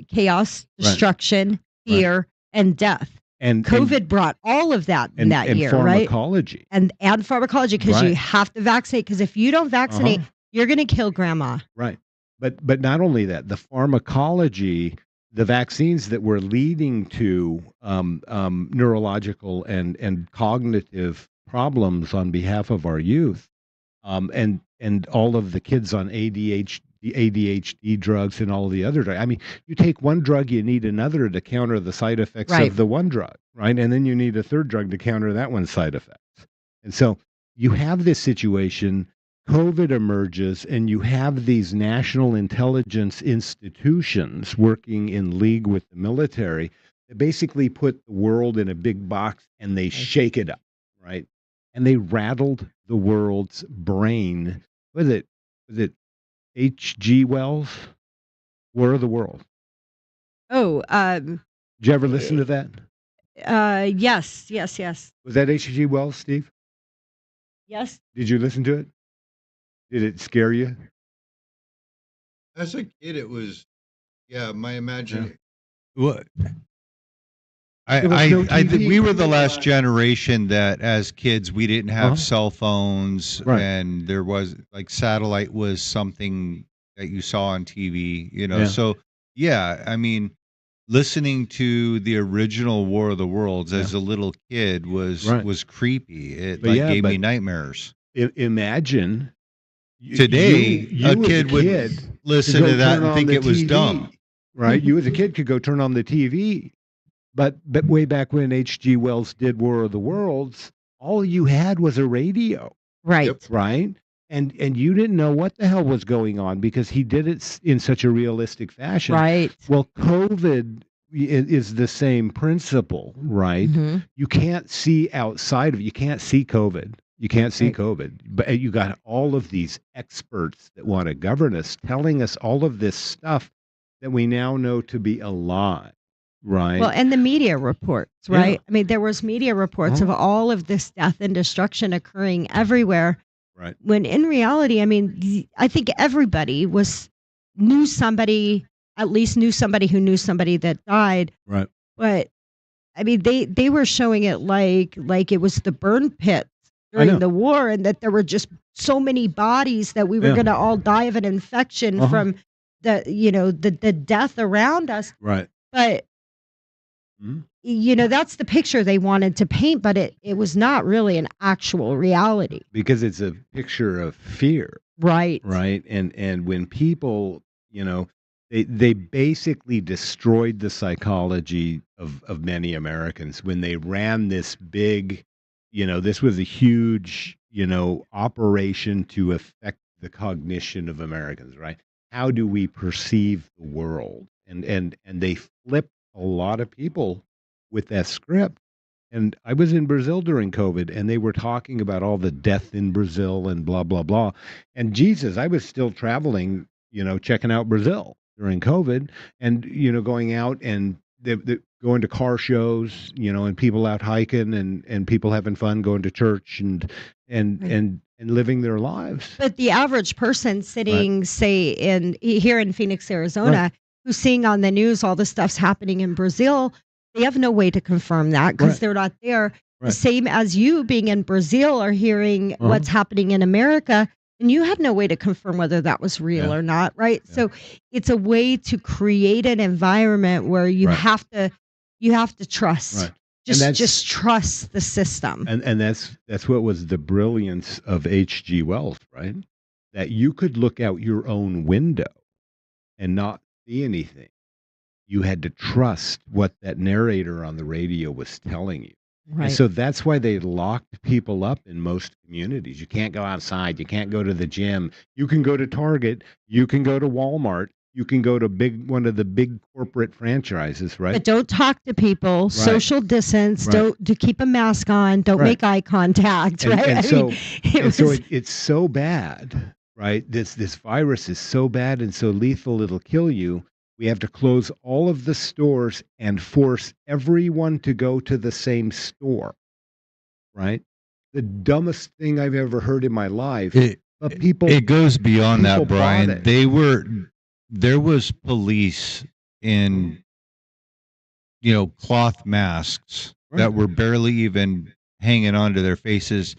Speaker 2: chaos, destruction, fear, and death. And COVID brought all of that in that year, right?
Speaker 3: Pharmacology.
Speaker 2: And pharmacology, because you have to vaccinate. Because if you don't vaccinate, you're going to kill grandma.
Speaker 3: Right. But not only that, the pharmacology, the vaccines that were leading to neurological and cognitive problems on behalf of our youth, and all of the kids on ADHD drugs and all the other drugs. I mean, you take one drug, you need another to counter the side effects of the one drug, right? And then you need a third drug to counter that one's side effects. And so you have this situation, COVID emerges, and you have these national intelligence institutions working in league with the military that basically put the world in a big box and they shake it up, right? And they rattled the world's brain. Was it H.G. Wells, War of the World?
Speaker 2: Oh,
Speaker 3: did you ever listen to that?
Speaker 2: Yes.
Speaker 3: Was that H.G. Wells, Steve?
Speaker 2: Yes.
Speaker 3: Did you listen to it? Did it scare you?
Speaker 4: As a kid, it was, my imagination.
Speaker 3: What?
Speaker 4: We were the last generation that, as kids, we didn't have cell phones, and there was satellite was something that you saw on TV, So, I mean, listening to the original War of the Worlds as a little kid was creepy. It gave me nightmares.
Speaker 3: Imagine
Speaker 4: today a kid would listen to that and think it was dumb,
Speaker 3: right? You as a kid could go turn on the TV. But way back when H.G. Wells did War of the Worlds, all you had was a radio.
Speaker 2: Right.
Speaker 3: Right? And you didn't know what the hell was going on because he did it in such a realistic fashion.
Speaker 2: Right.
Speaker 3: Well, COVID is the same principle, right? Mm-hmm. You can't see outside of it. You can't see COVID. You can't see COVID. But you got all of these experts that want to govern us telling us all of this stuff that we now know to be a lie. Right.
Speaker 2: Well, and the media reports, right? I mean, there was media reports of all of this death and destruction occurring everywhere.
Speaker 3: Right.
Speaker 2: When in reality, I mean, I think everybody knew somebody, at least knew somebody who knew somebody that died.
Speaker 3: Right.
Speaker 2: But I mean, they were showing it like it was the burn pits during the war, and that there were just so many bodies that we were going to all die of an infection from the death around us.
Speaker 3: Right.
Speaker 2: But that's the picture they wanted to paint, but it was not really an actual reality.
Speaker 3: Because it's a picture of fear.
Speaker 2: Right.
Speaker 3: Right. And when people, they basically destroyed the psychology of many Americans when they ran this big, this was a huge, operation to affect the cognition of Americans, right? How do we perceive the world? And they flipped a lot of people with that script. And I was in Brazil during COVID, and they were talking about all the death in Brazil and blah, blah, blah. And Jesus, I was still traveling, checking out Brazil during COVID and, going out and going to car shows, and people out hiking and people having fun, going to church and living their lives.
Speaker 2: But the average person sitting, say, here in Phoenix, Arizona, who's seeing on the news all the stuff's happening in Brazil, they have no way to confirm that because they're not there. The same as you being in Brazil or hearing what's happening in America, And you had no way to confirm whether that was real or not, right? So it's a way to create an environment where you have to trust.
Speaker 3: Right. And
Speaker 2: Just trust the system.
Speaker 3: And that's what was the brilliance of H.G. Wells, right? That you could look out your own window and not see anything. You had to trust what that narrator on the radio was telling you.
Speaker 2: Right.
Speaker 3: And so that's why they locked people up in most communities. You can't go outside. You can't go to the gym. You can go to Target. You can go to Walmart. You can go to one of the big corporate franchises, right?
Speaker 2: But don't talk to people. Social distance. Don't keep a mask on. Don't make eye contact. Right.
Speaker 3: And so it's so bad, right? This virus is so bad and so lethal it'll kill you. We have to close all of the stores and force everyone to go to the same store, right? The dumbest thing I've ever heard in my life. But people,
Speaker 4: it goes beyond that,
Speaker 3: people
Speaker 4: Brian.
Speaker 3: bought it.
Speaker 4: There was police in, cloth masks that were barely even hanging onto their faces,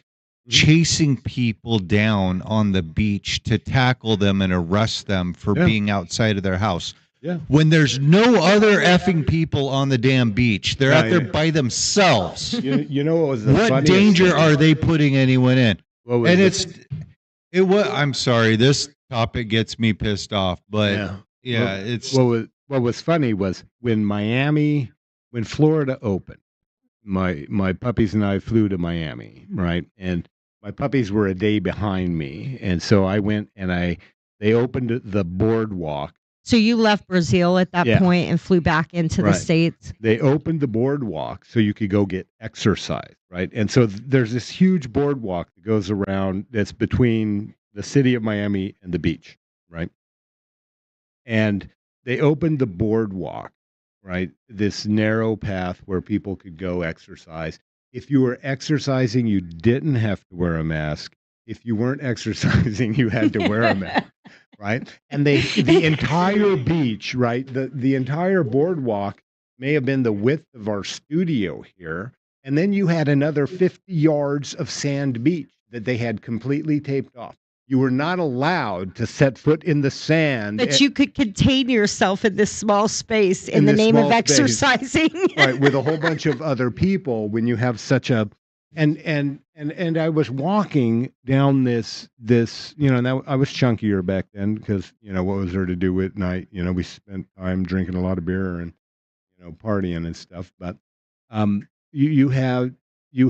Speaker 4: chasing people down on the beach to tackle them and arrest them for being outside of their house.
Speaker 3: Yeah.
Speaker 4: When there's no other effing people on the damn beach, they're out there by themselves.
Speaker 3: You know what was the
Speaker 4: what
Speaker 3: funniest
Speaker 4: danger
Speaker 3: thing?
Speaker 4: are they putting anyone in?
Speaker 3: And
Speaker 4: I'm sorry, this topic gets me pissed off, but it's
Speaker 3: what was funny was when Florida opened, my puppies and I flew to Miami, right? And my puppies were a day behind me, and so I went and they opened the boardwalk.
Speaker 2: So you left Brazil at that point and flew back into the States?
Speaker 3: They opened the boardwalk so you could go get exercise, right? And so there's this huge boardwalk that goes around that's between the city of Miami and the beach, right? And they opened the boardwalk, right? This narrow path where people could go exercise. If you were exercising, you didn't have to wear a mask. If you weren't exercising, you had to wear a mask. Right. And the entire beach, right? The entire boardwalk may have been the width of our studio here. And then you had another 50 yards of sand beach that they had completely taped off. You were not allowed to set foot in the sand.
Speaker 2: But you could contain yourself in this small space in the name of exercising.
Speaker 3: Right. With a whole bunch of other people when you have such a and I was walking down this, and I was chunkier back then because, what was there to do at night? We spent time drinking a lot of beer and, partying and stuff. But you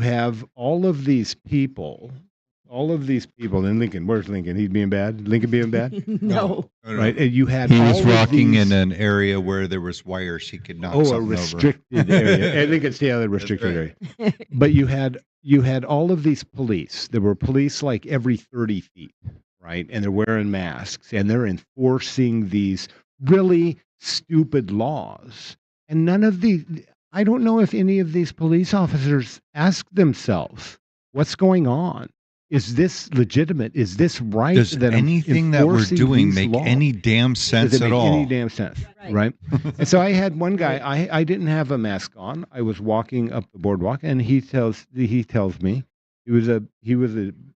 Speaker 3: have all of these people in Lincoln. Where's Lincoln? He's being bad? Lincoln being bad?
Speaker 2: No.
Speaker 3: Right. And you had
Speaker 4: he was rocking in an area where there was wires he could knock something
Speaker 3: a restricted area. And Lincoln's the restricted area. But you had all of these police. There were police like every 30 feet, right? And they're wearing masks and they're enforcing these really stupid laws. And I don't know if any of these police officers ask themselves, what's going on? Is this legitimate? Is this right?
Speaker 4: Does anything that we're doing make any damn sense at all?
Speaker 3: Any damn sense, right? And so I had one guy. I didn't have a mask on. I was walking up the boardwalk, and he tells me he was a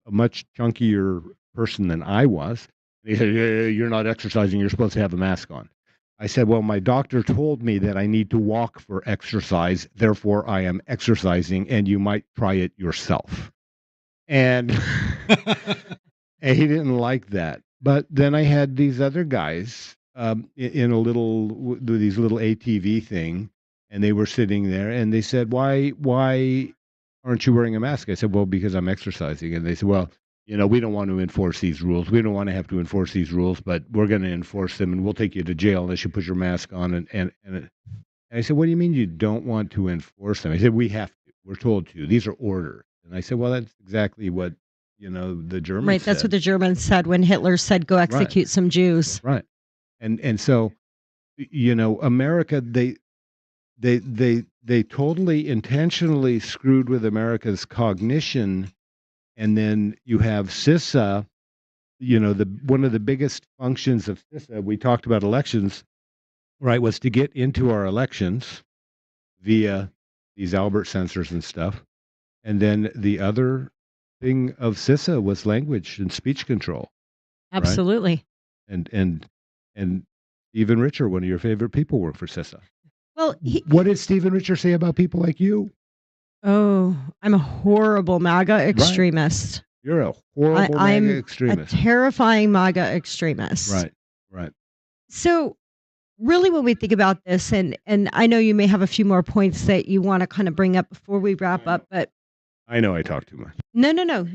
Speaker 3: much chunkier person than I was. He said, "You're not exercising. You're supposed to have a mask on." I said, "Well, my doctor told me that I need to walk for exercise. Therefore, I am exercising, and you might try it yourself." And he didn't like that. But then I had these other guys in these little ATV thing, and they were sitting there, and they said, "Why aren't you wearing a mask?" I said, "Well, because I'm exercising." And they said, "Well, we don't want to enforce these rules. We don't want to have to enforce these rules, but we're going to enforce them, and we'll take you to jail unless you put your mask on." And I said, "What do you mean you don't want to enforce them?" I said, "We have to. We're told to. These are orders." And I said, "Well, that's exactly what, the Germans
Speaker 2: Right, that's what the Germans said when Hitler said, go execute some Jews.
Speaker 3: Right. And so, America, they totally intentionally screwed with America's cognition. And then you have CISA, one of the biggest functions of CISA, we talked about elections, right, was to get into our elections via these Albert sensors and stuff. And then the other thing of CISA was language and speech control, right?
Speaker 2: Absolutely.
Speaker 3: And Stephen Richer, one of your favorite people, worked for CISA.
Speaker 2: Well,
Speaker 3: What did Stephen Richer say about people like you?
Speaker 2: I'm a horrible MAGA extremist.
Speaker 3: You're a horrible
Speaker 2: I'm
Speaker 3: MAGA
Speaker 2: a
Speaker 3: extremist.
Speaker 2: terrifying MAGA extremist.
Speaker 3: Right.
Speaker 2: So really when we think about this, and I know you may have a few more points that you want to kind of bring up before we wrap up, but
Speaker 3: I know I talk too much.
Speaker 2: no.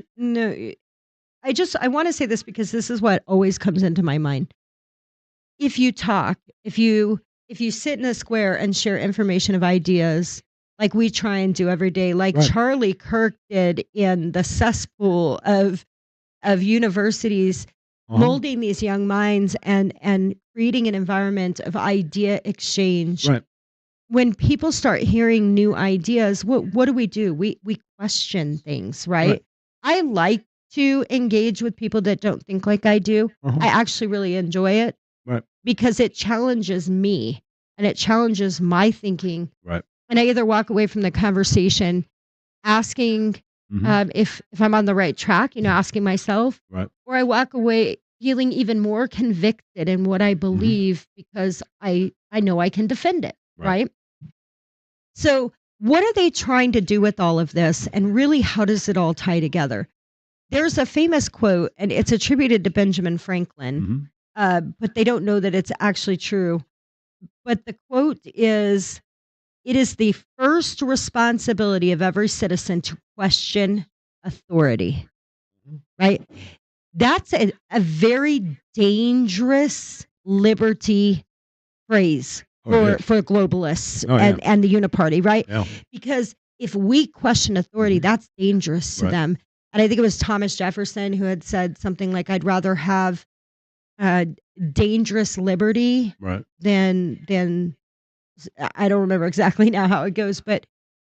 Speaker 2: I want to say this because this is what always comes into my mind. If you talk, if you sit in a square and share information of ideas like we try and do every day, like
Speaker 3: Right.
Speaker 2: Charlie Kirk did in the cesspool of universities, molding these young minds and creating an environment of idea exchange.
Speaker 3: Right.
Speaker 2: When people start hearing new ideas, what do? We question things, right?
Speaker 3: Right.
Speaker 2: I like to engage with people that don't think like I do.
Speaker 3: Uh-huh.
Speaker 2: I actually really enjoy it
Speaker 3: Right.
Speaker 2: because it challenges me and it challenges my thinking.
Speaker 3: Right.
Speaker 2: And I either walk away from the conversation asking if I'm on the right track, asking myself,
Speaker 3: Right.
Speaker 2: or I walk away feeling even more convicted in what I believe because I know I can defend it, right? So what are they trying to do with all of this? And really, how does it all tie together? There's a famous quote, and it's attributed to Benjamin Franklin, but they don't know that it's actually true. But the quote is, "It is the first responsibility of every citizen to question authority," right? That's a very dangerous liberty phrase for globalists and the uniparty, right?
Speaker 3: Yeah.
Speaker 2: Because if we question authority, that's dangerous to
Speaker 3: Right.
Speaker 2: them. And I think it was Thomas Jefferson who had said something like, "I'd rather have dangerous liberty
Speaker 3: Right.
Speaker 2: than I don't remember exactly now how it goes, but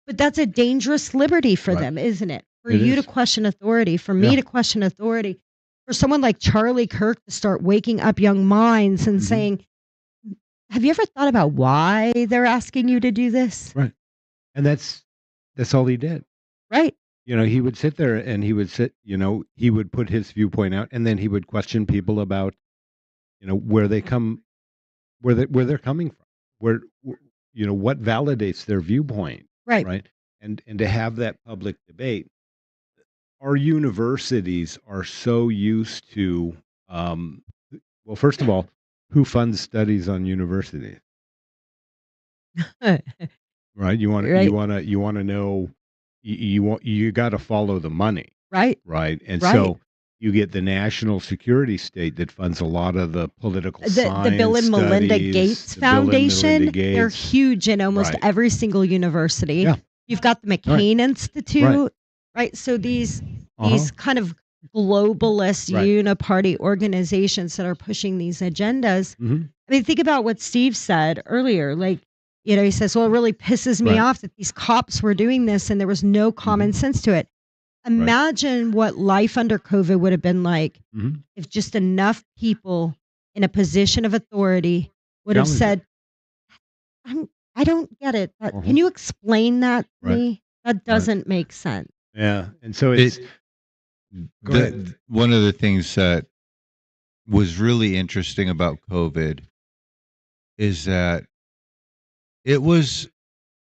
Speaker 2: that's a dangerous liberty for
Speaker 3: Right.
Speaker 2: them, isn't it? For
Speaker 3: It
Speaker 2: you
Speaker 3: is.
Speaker 2: to question authority, for me
Speaker 3: Yeah.
Speaker 2: to question authority, for someone like Charlie Kirk to start waking up young minds and saying, "Have you ever thought about why they're asking you to do this?"
Speaker 3: Right. And that's all he did.
Speaker 2: Right.
Speaker 3: He would sit there and he would put his viewpoint out, and then he would question people about, where they're coming from, what validates their viewpoint,
Speaker 2: Right.
Speaker 3: right? And to have that public debate. Our universities are so used to, well, first of all, who funds studies on universities, right? You want
Speaker 2: Right.
Speaker 3: to know, you got to follow the money,
Speaker 2: Right.
Speaker 3: right? And
Speaker 2: Right.
Speaker 3: so you get the national security state that funds a lot of the political
Speaker 2: The
Speaker 3: science
Speaker 2: Bill and Melinda
Speaker 3: studies,
Speaker 2: Gates
Speaker 3: the Bill and Melinda
Speaker 2: Foundation, they're
Speaker 3: Gates.
Speaker 2: huge in almost
Speaker 3: Right.
Speaker 2: every single university.
Speaker 3: Yeah.
Speaker 2: You've got the McCain Institute, right? So these kind of globalist
Speaker 3: Right.
Speaker 2: uniparty organizations that are pushing these agendas.
Speaker 3: Mhm.
Speaker 2: I mean, think about what Steve said earlier. Like, he says, "Well, it really pisses me
Speaker 3: Right.
Speaker 2: off that these cops were doing this and there was no common sense to it." Imagine what life under COVID would have been like
Speaker 3: Mhm.
Speaker 2: if just enough people in a position of authority would have
Speaker 3: Challenge it.
Speaker 2: said, "I don't get it.
Speaker 3: Uh-huh.
Speaker 2: Can you explain that to
Speaker 3: Right.
Speaker 2: me? That doesn't make sense."
Speaker 3: Yeah. And so it's Go ahead.
Speaker 4: One of the things that was really interesting about COVID is that it was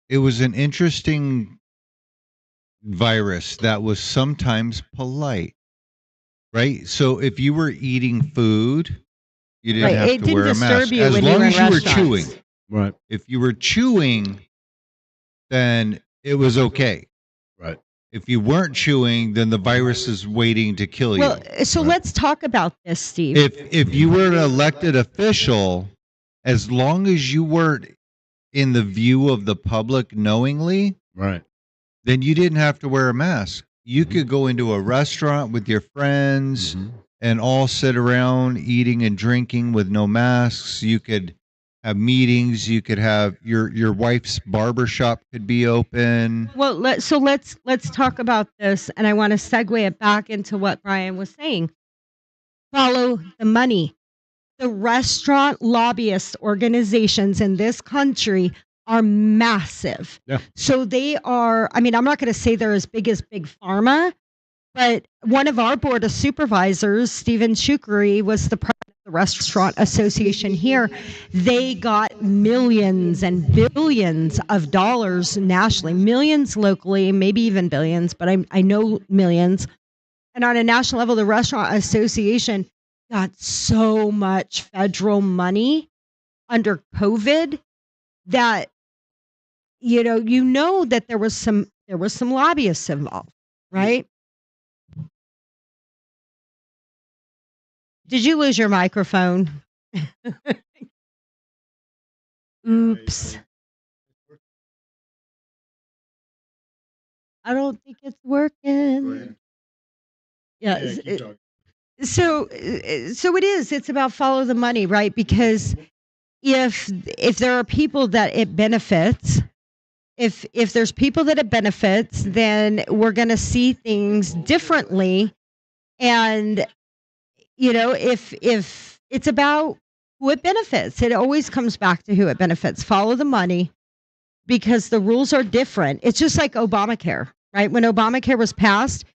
Speaker 4: an interesting virus that was sometimes polite, right? So if you were eating food, you didn't
Speaker 2: Right.
Speaker 4: have
Speaker 2: It
Speaker 4: to
Speaker 2: didn't
Speaker 4: wear a
Speaker 2: disturb
Speaker 4: mask
Speaker 2: you
Speaker 4: as
Speaker 2: when you
Speaker 4: long
Speaker 2: were in
Speaker 4: as you were
Speaker 2: restaurants.
Speaker 4: chewing.
Speaker 3: right.
Speaker 4: If you were chewing, then it was okay.
Speaker 3: Right.
Speaker 4: If you weren't chewing, then the virus is waiting to kill you.
Speaker 2: Well, so let's talk about this, Steve.
Speaker 4: If you were an elected official, as long as you weren't in the view of the public knowingly,
Speaker 3: Right.
Speaker 4: then you didn't have to wear a mask. You could go into a restaurant with your friends and all sit around eating and drinking with no masks. You could have meetings. You could have your wife's barber shop could be open.
Speaker 2: Well, let's talk about this, and I want to segue it back into what Brian was saying. Follow the money. The restaurant lobbyist organizations in this country are massive.
Speaker 3: Yeah.
Speaker 2: So they are. I mean, I'm not going to say they're as big as Big Pharma, But one of our board of supervisors, Stephen Shukri, was the president of the Restaurant Association here. They got millions and billions of dollars nationally, millions locally, maybe even billions, but I know millions. And on a national level, the Restaurant Association got so much federal money under COVID that you know that there was some lobbyists involved, right? Did you lose your microphone? Oops. I don't think it's working. Yeah. So it is. It's about follow the money, right? Because if there are people that it benefits, if there's people that it benefits, then we're going to see things differently. And if it's about who it benefits, it always comes back to who it benefits. Follow the money, because the rules are different. It's just like Obamacare, right? When Obamacare was passed,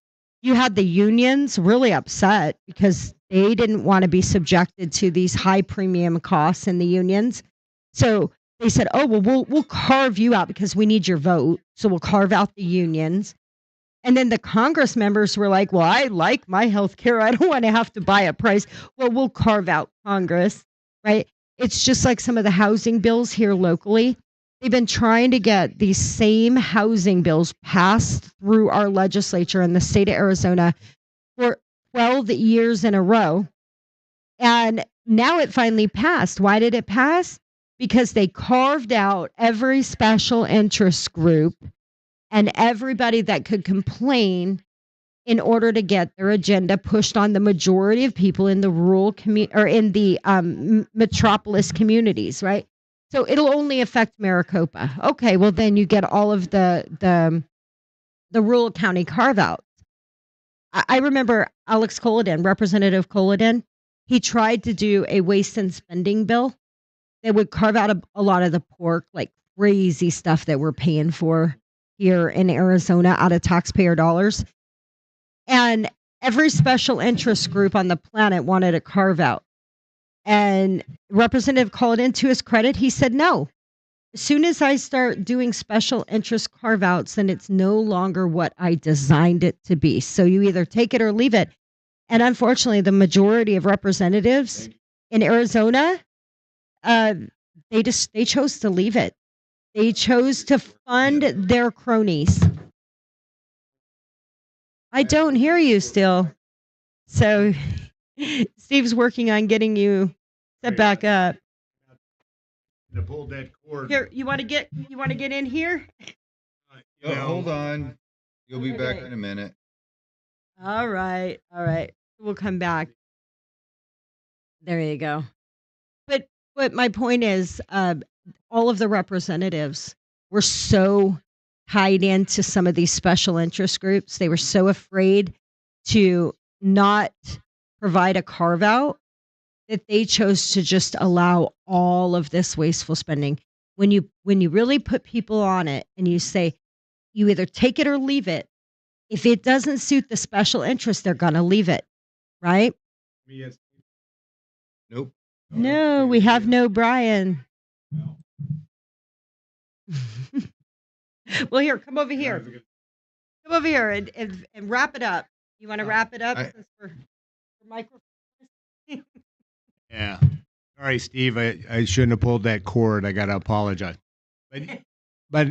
Speaker 2: you had the unions really upset because they didn't want to be subjected to these high premium costs in the unions. So they said, "Oh, well, we'll carve you out because we need your vote. So we'll carve out the unions." And then the Congress members were like, "Well, I like my health care. I don't want to have to buy a price." Well, we'll carve out Congress, right? It's just like some of the housing bills here locally. They've been trying to get these same housing bills passed through our legislature in the state of Arizona for 12 years in a row. And now it finally passed. Why did it pass? Because they carved out every special interest group and everybody that could complain in order to get their agenda pushed on the majority of people in the rural or in the metropolis communities, right? So it'll only affect Maricopa. Okay, well then you get all of the rural county carve outs. I remember Alex Colladin, Representative Colladin. He tried to do a waste and spending bill that would carve out a lot of the pork, like crazy stuff that we're paying for here in Arizona out of taxpayer dollars. And every special interest group on the planet wanted a carve out. And Representative Colladin, to his credit, he said no. As soon as I start doing special interest carve outs, then it's no longer what I designed it to be. So you either take it or leave it. And unfortunately, the majority of representatives in Arizona, they chose to leave it. They chose to fund their cronies. I don't hear you still. So Steve's working on getting you set back up.
Speaker 3: To pull that cord.
Speaker 2: Here, you want to get in here?
Speaker 4: Hold on. You'll be back
Speaker 2: Okay.
Speaker 4: in a minute.
Speaker 2: All right. We'll come back. There you go. But my point is, all of the representatives were so tied into some of these special interest groups. They were so afraid to not provide a carve out that they chose to just allow all of this wasteful spending. When you really put people on it and you say, you either take it or leave it. If it doesn't suit the special interest, they're going to leave it, right?
Speaker 4: Nope.
Speaker 2: No, we have no Brian. Well, here, come over here. Come over here and wrap it up. You want to wrap it up since we're microphone?
Speaker 3: Yeah. Sorry, Steve. I shouldn't have pulled that cord. I got to apologize. But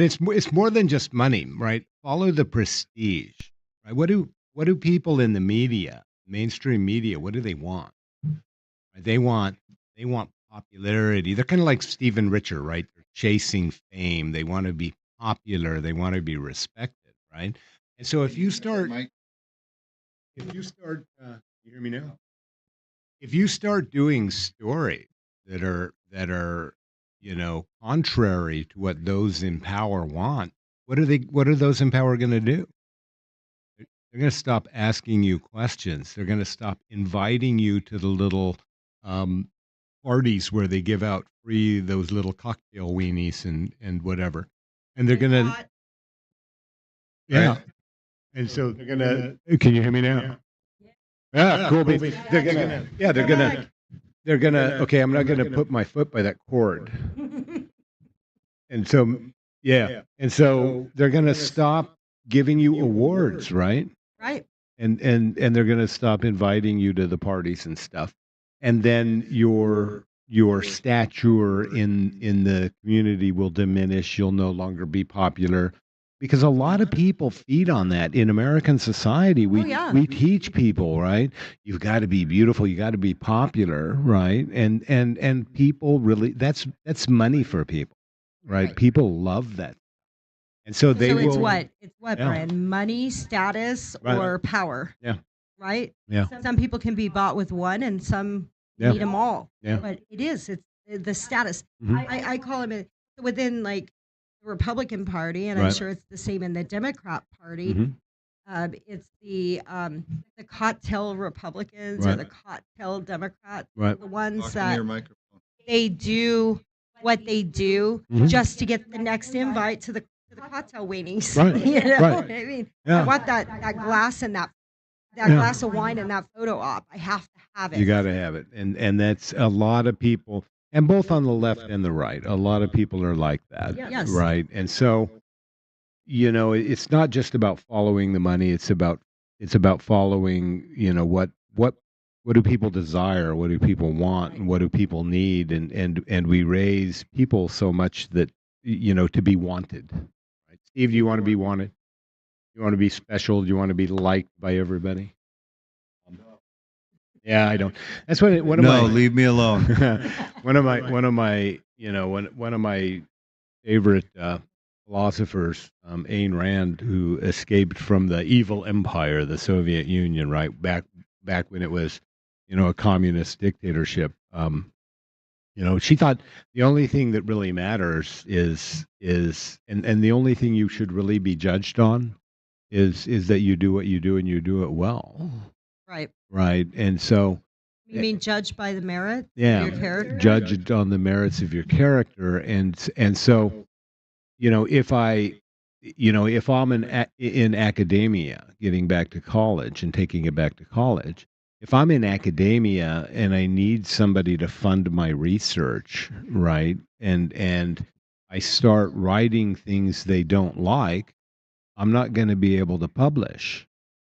Speaker 3: it's more than just money, right? Follow the prestige, right? What do people in the media, mainstream media, what do they want? Right? They want popularity. They're kind of like Stephen Richer, right? They're chasing fame. They want to be popular. They want to be respected, right? And so if you start, you hear me now? If you start doing stories that are contrary to what those in power want, what are those in power going to do? They're going to stop asking you questions. They're going to stop inviting you to the little parties where they give out free those little cocktail weenies and whatever. And they're going to, yeah. And so they're gonna. Can you hear me now? Yeah, cool. Beans. They're gonna. Yeah, they're gonna. They're gonna. Okay, I'm not gonna put my foot by that cord. And so, yeah, and so they're gonna stop giving you awards, right?
Speaker 2: Right.
Speaker 3: And they're gonna stop inviting you to the parties and stuff. And then your stature in the community will diminish. You'll no longer be popular. Because a lot of people feed on that in American society. We teach people, right? You've got to be beautiful. You got to be popular, right? And people really that's money for people, right? People love that, and so they
Speaker 2: So
Speaker 3: will.
Speaker 2: it's what,
Speaker 3: Yeah.
Speaker 2: Brian? Money, status,
Speaker 3: Right.
Speaker 2: or power?
Speaker 3: Yeah.
Speaker 2: Right.
Speaker 3: Yeah.
Speaker 2: Some people can be bought with one, and some
Speaker 3: Yeah.
Speaker 2: need them all.
Speaker 3: Yeah.
Speaker 2: But it's the status.
Speaker 3: Mhm.
Speaker 2: I call them within like the Republican Party, and I'm
Speaker 3: Right.
Speaker 2: sure it's the same in the Democrat Party.
Speaker 3: Mhm.
Speaker 2: It's the cocktail Republicans or
Speaker 3: Right.
Speaker 2: the cocktail Democrats,
Speaker 3: Right.
Speaker 2: the ones
Speaker 4: Talk into your
Speaker 2: that
Speaker 4: microphone.
Speaker 2: they do what they do
Speaker 3: Mhm.
Speaker 2: just to get the next invite to the cocktail weenies.
Speaker 3: Right,
Speaker 2: You know,
Speaker 3: right.
Speaker 2: I mean,
Speaker 3: Yeah.
Speaker 2: I want that glass and that
Speaker 3: Yeah.
Speaker 2: glass of wine and that photo op. I have to have it.
Speaker 3: You got to have it, and that's a lot of people, and both on the left and the right. A lot of people are like that,
Speaker 2: Yes.
Speaker 3: right? And so, it's not just about following the money. It's about following, what do people desire? What do people want? And what do people need? And we raise people so much that to be wanted. Right? Steve, do you want to be wanted? You want to be special? Do you want to be liked by everybody? Yeah, I don't. That's what one of
Speaker 4: No,
Speaker 3: my
Speaker 4: leave me alone.
Speaker 3: one of my favorite philosophers, Ayn Rand, who escaped from the evil empire, the Soviet Union, right back when it was, a communist dictatorship. She thought the only thing that really matters is and the only thing you should really be judged on is that you do what you do and you do it well,
Speaker 2: Right.
Speaker 3: right? And so.
Speaker 2: You mean judged by the merit
Speaker 3: Yeah,
Speaker 2: of your character?
Speaker 3: judged on the merits of your character, and so if I'm in academia, getting back to college and taking it back to college, if I'm in academia and I need somebody to fund my research, right, and I start writing things they don't like, I'm not going to be able to publish.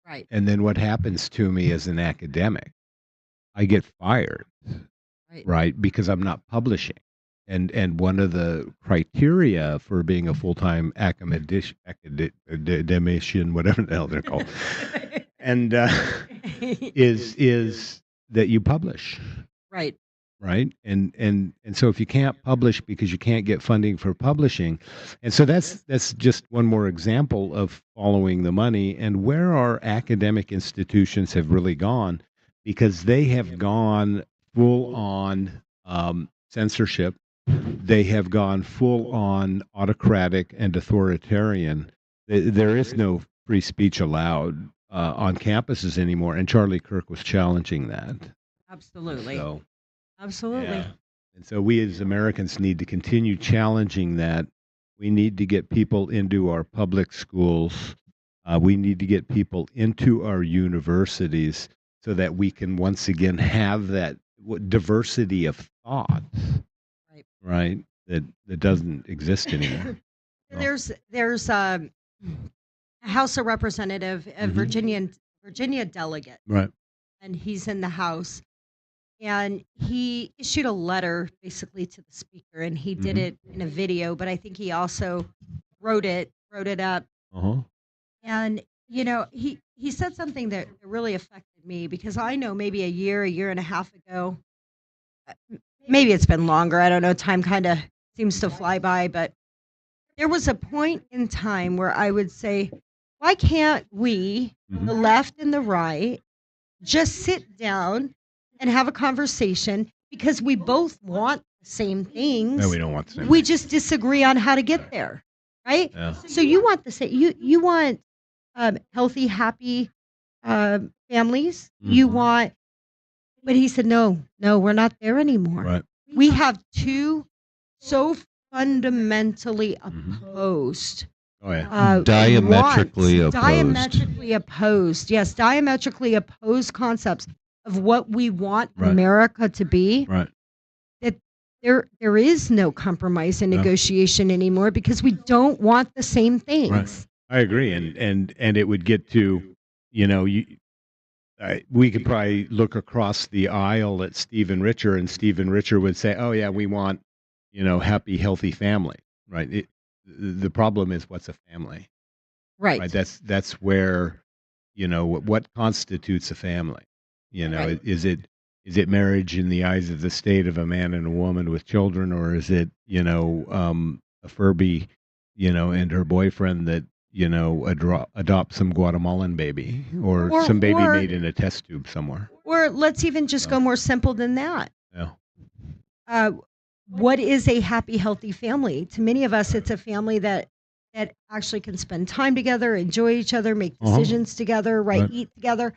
Speaker 2: Right.
Speaker 3: And then what happens to me as an academic? I get fired, right? Because I'm not publishing. And one of the criteria for being a full-time academician, whatever the hell they're called, and is that you publish,
Speaker 2: Right.
Speaker 3: right? And so if you can't publish because you can't get funding for publishing, and so that's just one more example of following the money and where our academic institutions have really gone. Because they have gone full on censorship. They have gone full on autocratic and authoritarian. There is no free speech allowed on campuses anymore. And Charlie Kirk was challenging that.
Speaker 2: Absolutely.
Speaker 3: So,
Speaker 2: Absolutely.
Speaker 3: yeah. And so we as Americans need to continue challenging that. We need to get people into our public schools. We need to get people into our universities, so that we can once again have that diversity of thought, right? That doesn't exist anymore.
Speaker 2: There's a House of Representative, a Virginia delegate,
Speaker 3: Right.
Speaker 2: and he's in the House, and he issued a letter basically to the speaker, and he did it in a video, but I think he also wrote it up,
Speaker 3: Uh-huh.
Speaker 2: and he said something that really affected me, because I know maybe a year and a half ago, maybe it's been longer, I don't know, time kind of seems to fly by, but there was a point in time where I would say, why can't we, the left and the right, just sit down and have a conversation, because we both want the same things.
Speaker 3: No, we don't want the same.
Speaker 2: We just disagree on how to get there, right?
Speaker 3: Yeah.
Speaker 2: So you want the same. You want healthy, happy families. You want, but he said, no, we're not there anymore.
Speaker 3: Right.
Speaker 2: We have two so fundamentally opposed
Speaker 3: Oh yeah.
Speaker 4: Diametrically
Speaker 2: wants,
Speaker 4: opposed.
Speaker 2: diametrically opposed. Yes, diametrically opposed concepts of what we want
Speaker 3: Right.
Speaker 2: America to be.
Speaker 3: Right.
Speaker 2: That there is no compromise and
Speaker 3: No.
Speaker 2: negotiation anymore because we don't want the same things.
Speaker 3: Right. I agree, and it would get to, you know, we could probably look across the aisle at Stephen Richer, and Stephen Richer would say, "Oh yeah, we want, you know, happy, healthy family." Right. The problem is, what's a family?
Speaker 2: Right.
Speaker 3: Right. That's where, you know, what constitutes a family. You know,
Speaker 2: Right.
Speaker 3: is it marriage in the eyes of the state of a man and a woman with children, or is it, you know, a Furby, you know, and her boyfriend that, you know, adopt some Guatemalan baby, or some baby
Speaker 2: Or
Speaker 3: made in a test tube somewhere.
Speaker 2: or let's even just go more simple than that.
Speaker 3: Yeah.
Speaker 2: Uh, what is a happy, healthy family? To many of us, it's a family that actually can spend time together, enjoy each other, make decisions together, right?
Speaker 3: Right.
Speaker 2: Eat together.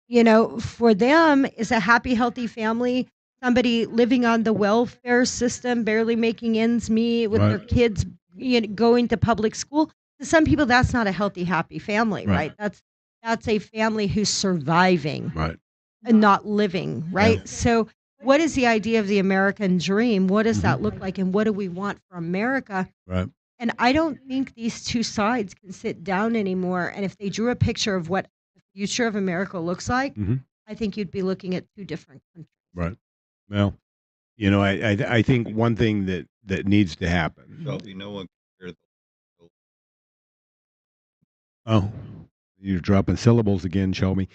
Speaker 2: You know, for them, is a happy, healthy family somebody living on the welfare system, barely making ends meet with their
Speaker 3: Right.
Speaker 2: kids, you know, going to public school. To some people, that's not a healthy, happy family,
Speaker 3: Right.
Speaker 2: right? That's a family who's surviving
Speaker 3: Right.
Speaker 2: and not living, right?
Speaker 3: Yeah.
Speaker 2: So, what is the idea of the American dream? What does that
Speaker 3: Mhm.
Speaker 2: look like, and what do we want for America?
Speaker 3: Right.
Speaker 2: And I don't think these two sides can sit down anymore. And if they drew a picture of what the future of America looks like,
Speaker 3: Mhm.
Speaker 2: I think you'd be looking at two different countries.
Speaker 3: Right. Well, you know, I think one thing that needs to happen.
Speaker 4: Shelby, no one can hear the
Speaker 3: Oh, you're dropping syllables again, Shelby.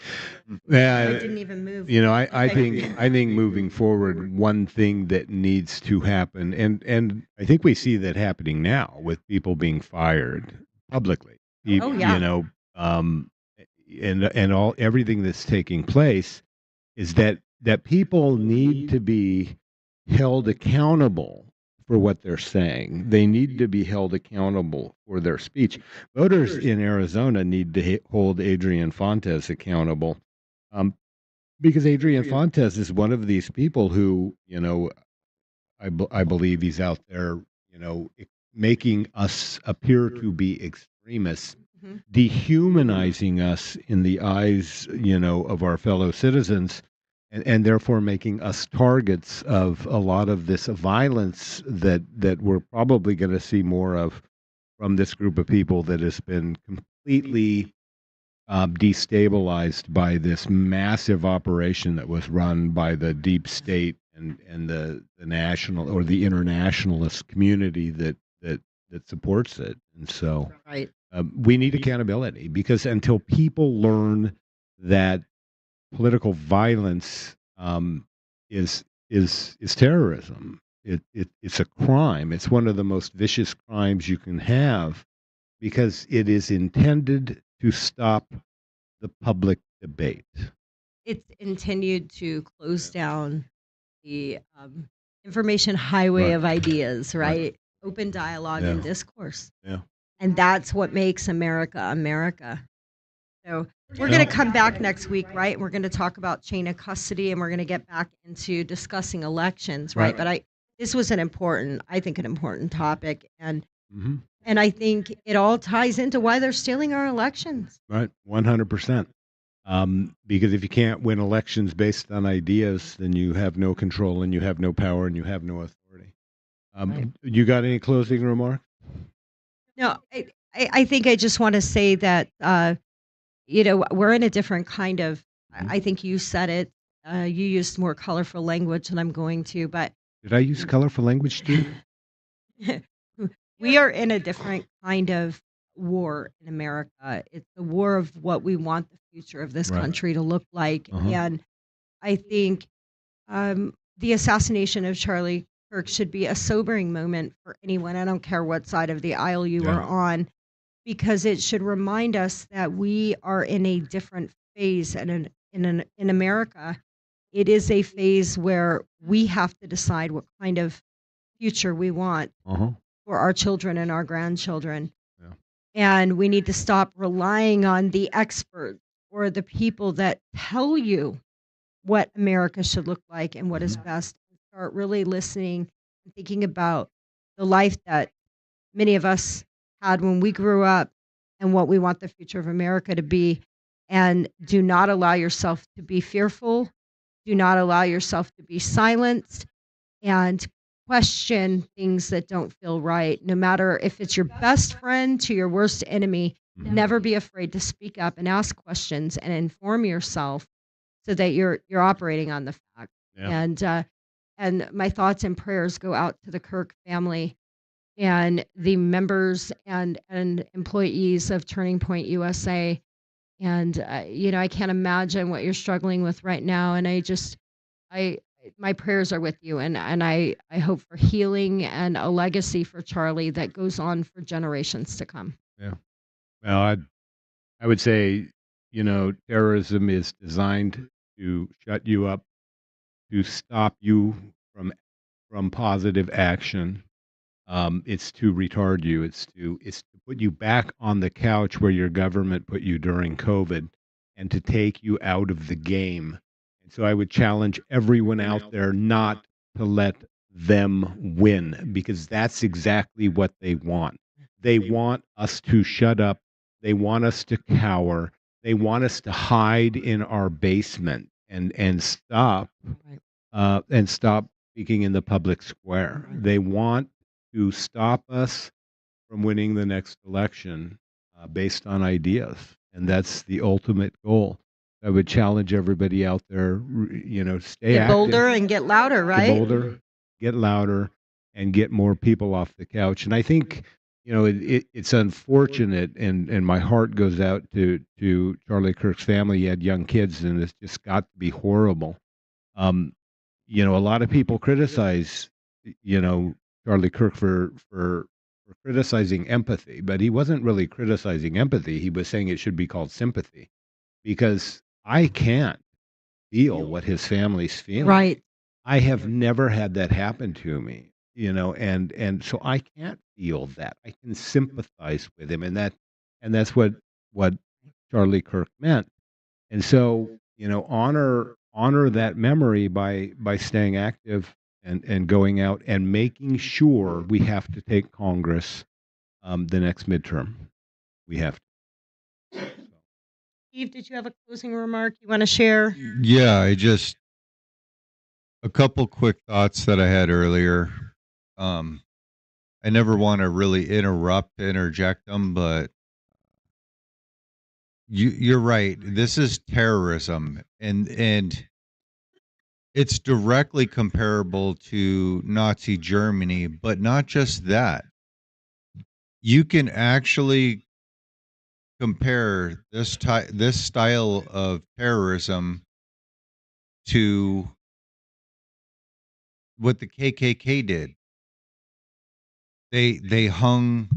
Speaker 2: I
Speaker 3: Yeah,
Speaker 2: didn't even move.
Speaker 3: you know, I
Speaker 2: Okay.
Speaker 3: think moving forward, one thing that needs to happen, and I think we see that happening now with people being fired publicly.
Speaker 2: Oh, yeah.
Speaker 3: You know, and all everything that's taking place is that people need to be held accountable for what they're saying. They need to be held accountable for their speech. Voters in Arizona need to hold Adrian Fontes accountable, um, because Adrian Fontes is one of these people who, you know, I believe he's out there, you know, making us appear to be extremists,
Speaker 2: Mhm.
Speaker 3: dehumanizing us in the eyes, you know, of our fellow citizens, and therefore making us targets of a lot of this violence that we're probably going to see more of from this group of people that has been completely destabilized by this massive operation that was run by the deep state and the national or the internationalist community that supports it. And so
Speaker 2: Right.
Speaker 3: we need accountability, because until people learn that political violence is terrorism, it's a crime. It's one of the most vicious crimes you can have, because it is intended to stop the public debate.
Speaker 2: It's intended to close down the information highway
Speaker 3: Right.
Speaker 2: of ideas,
Speaker 3: Right.
Speaker 2: right? Open dialogue
Speaker 3: Yeah.
Speaker 2: and discourse.
Speaker 3: Yeah.
Speaker 2: And that's what makes America America. So we're
Speaker 3: Yeah.
Speaker 2: going to come back next week, right? We're going to talk about chain of custody, and we're going to get back into discussing elections, right?
Speaker 3: Right.
Speaker 2: But this was an important topic, and
Speaker 3: Hmm.
Speaker 2: I think it all ties into why they're stealing our elections.
Speaker 3: Right. 100%. Because if you can't win elections based on ideas, then you have no control, and you have no power, and you have no authority.
Speaker 2: Right.
Speaker 3: You got any closing remarks?
Speaker 2: No, I think I just want to say that you know, we're in a different kind of. I think you said it. You used more colorful language than I'm going to, but
Speaker 3: Did I use colorful language too?
Speaker 2: we are in a different kind of war in America. It's the war of what we want the future of this
Speaker 3: Right.
Speaker 2: country to look like.
Speaker 3: Uh-huh.
Speaker 2: And I think the assassination of Charlie Kirk should be a sobering moment for anyone. I don't care what side of the aisle you
Speaker 3: Yeah.
Speaker 2: are on, because it should remind us that we are in a different phase. And in America, it is a phase where we have to decide what kind of future we want
Speaker 3: Uh-huh.
Speaker 2: for our children and our grandchildren.
Speaker 3: Yeah.
Speaker 2: And we need to stop relying on the experts or the people that tell you what America should look like and what is best, and start really listening and thinking about the life that many of us had when we grew up and what we want the future of America to be. And do not allow yourself to be fearful. Do not allow yourself to be silenced and question things that don't feel right. No matter if it's your best friend to your worst enemy, never be afraid to speak up and ask questions and inform yourself so that you're operating on the fact.
Speaker 3: Yeah.
Speaker 2: And my thoughts and prayers go out to the Kirk family and the members and employees of Turning Point USA. And I can't imagine what you're struggling with right now. And I my prayers are with you, and I hope for healing and a legacy for Charlie that goes on for generations to come.
Speaker 3: Yeah. Well, I would say, terrorism is designed to shut you up, to stop you from positive action. It's to retard you. It's to put you back on the couch where your government put you during COVID, and to take you out of the game. And so I would challenge everyone out there not to let them win, because that's exactly what they want. They want us to shut up. They want us to cower. They want us to hide in our basement and stop
Speaker 2: Right.
Speaker 3: and stop speaking in the public square. They want to stop us from winning the next election based on ideas, and that's the ultimate goal. I would challenge everybody out there, stay
Speaker 2: Get
Speaker 3: active,
Speaker 2: bolder and get louder,
Speaker 3: get
Speaker 2: right?
Speaker 3: bolder, get louder, and get more people off the couch. And I think, it's unfortunate, and my heart goes out to Charlie Kirk's family. He had young kids, and it's just got to be horrible. Um, a lot of people criticize, Charlie Kirk for criticizing empathy, but he wasn't really criticizing empathy. He was saying it should be called sympathy, because I can't feel what his family's feeling.
Speaker 2: Right.
Speaker 3: I have never had that happen to me, and so I can't feel that. I can sympathize with him, and that's what Charlie Kirk meant. And so, honor that memory by staying active and going out and making sure we have to take Congress the next midterm. We have to. So,
Speaker 2: Steve, did you have a closing remark you want to share?
Speaker 4: Yeah, a couple quick thoughts that I had earlier. I never want to really interject them, but you're right. This is terrorism, and it's directly comparable to Nazi Germany, but not just that. You can actually compare this style of terrorism to what the KKK did. They hung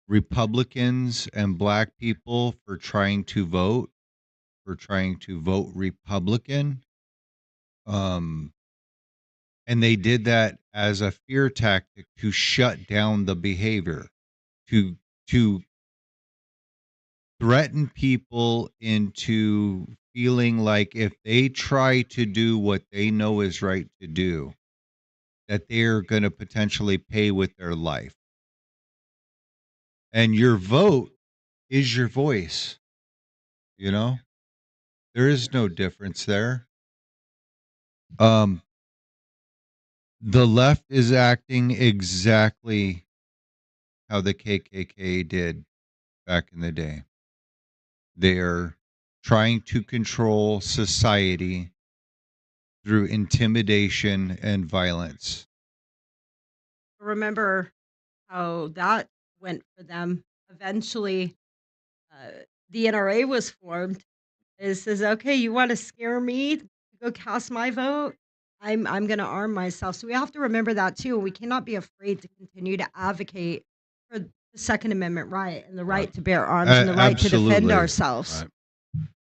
Speaker 4: Republicans and black people for trying to vote Republican. And they did that as a fear tactic to shut down the behavior, to threaten people into feeling like if they try to do what they know is right to do, that they're going to potentially pay with their life. And your vote is your voice. There is no difference there. The left is acting exactly how the KKK did back in the day. They're trying to control society through intimidation and violence.
Speaker 2: Remember how that went for them. Eventually, the NRA was formed. It says, okay, you want to scare me to go cast my vote? I'm going to arm myself. So we have to remember that too. We cannot be afraid to continue to advocate for the Second Amendment right and the right to bear arms and the right to defend
Speaker 4: Absolutely.
Speaker 2: ourselves.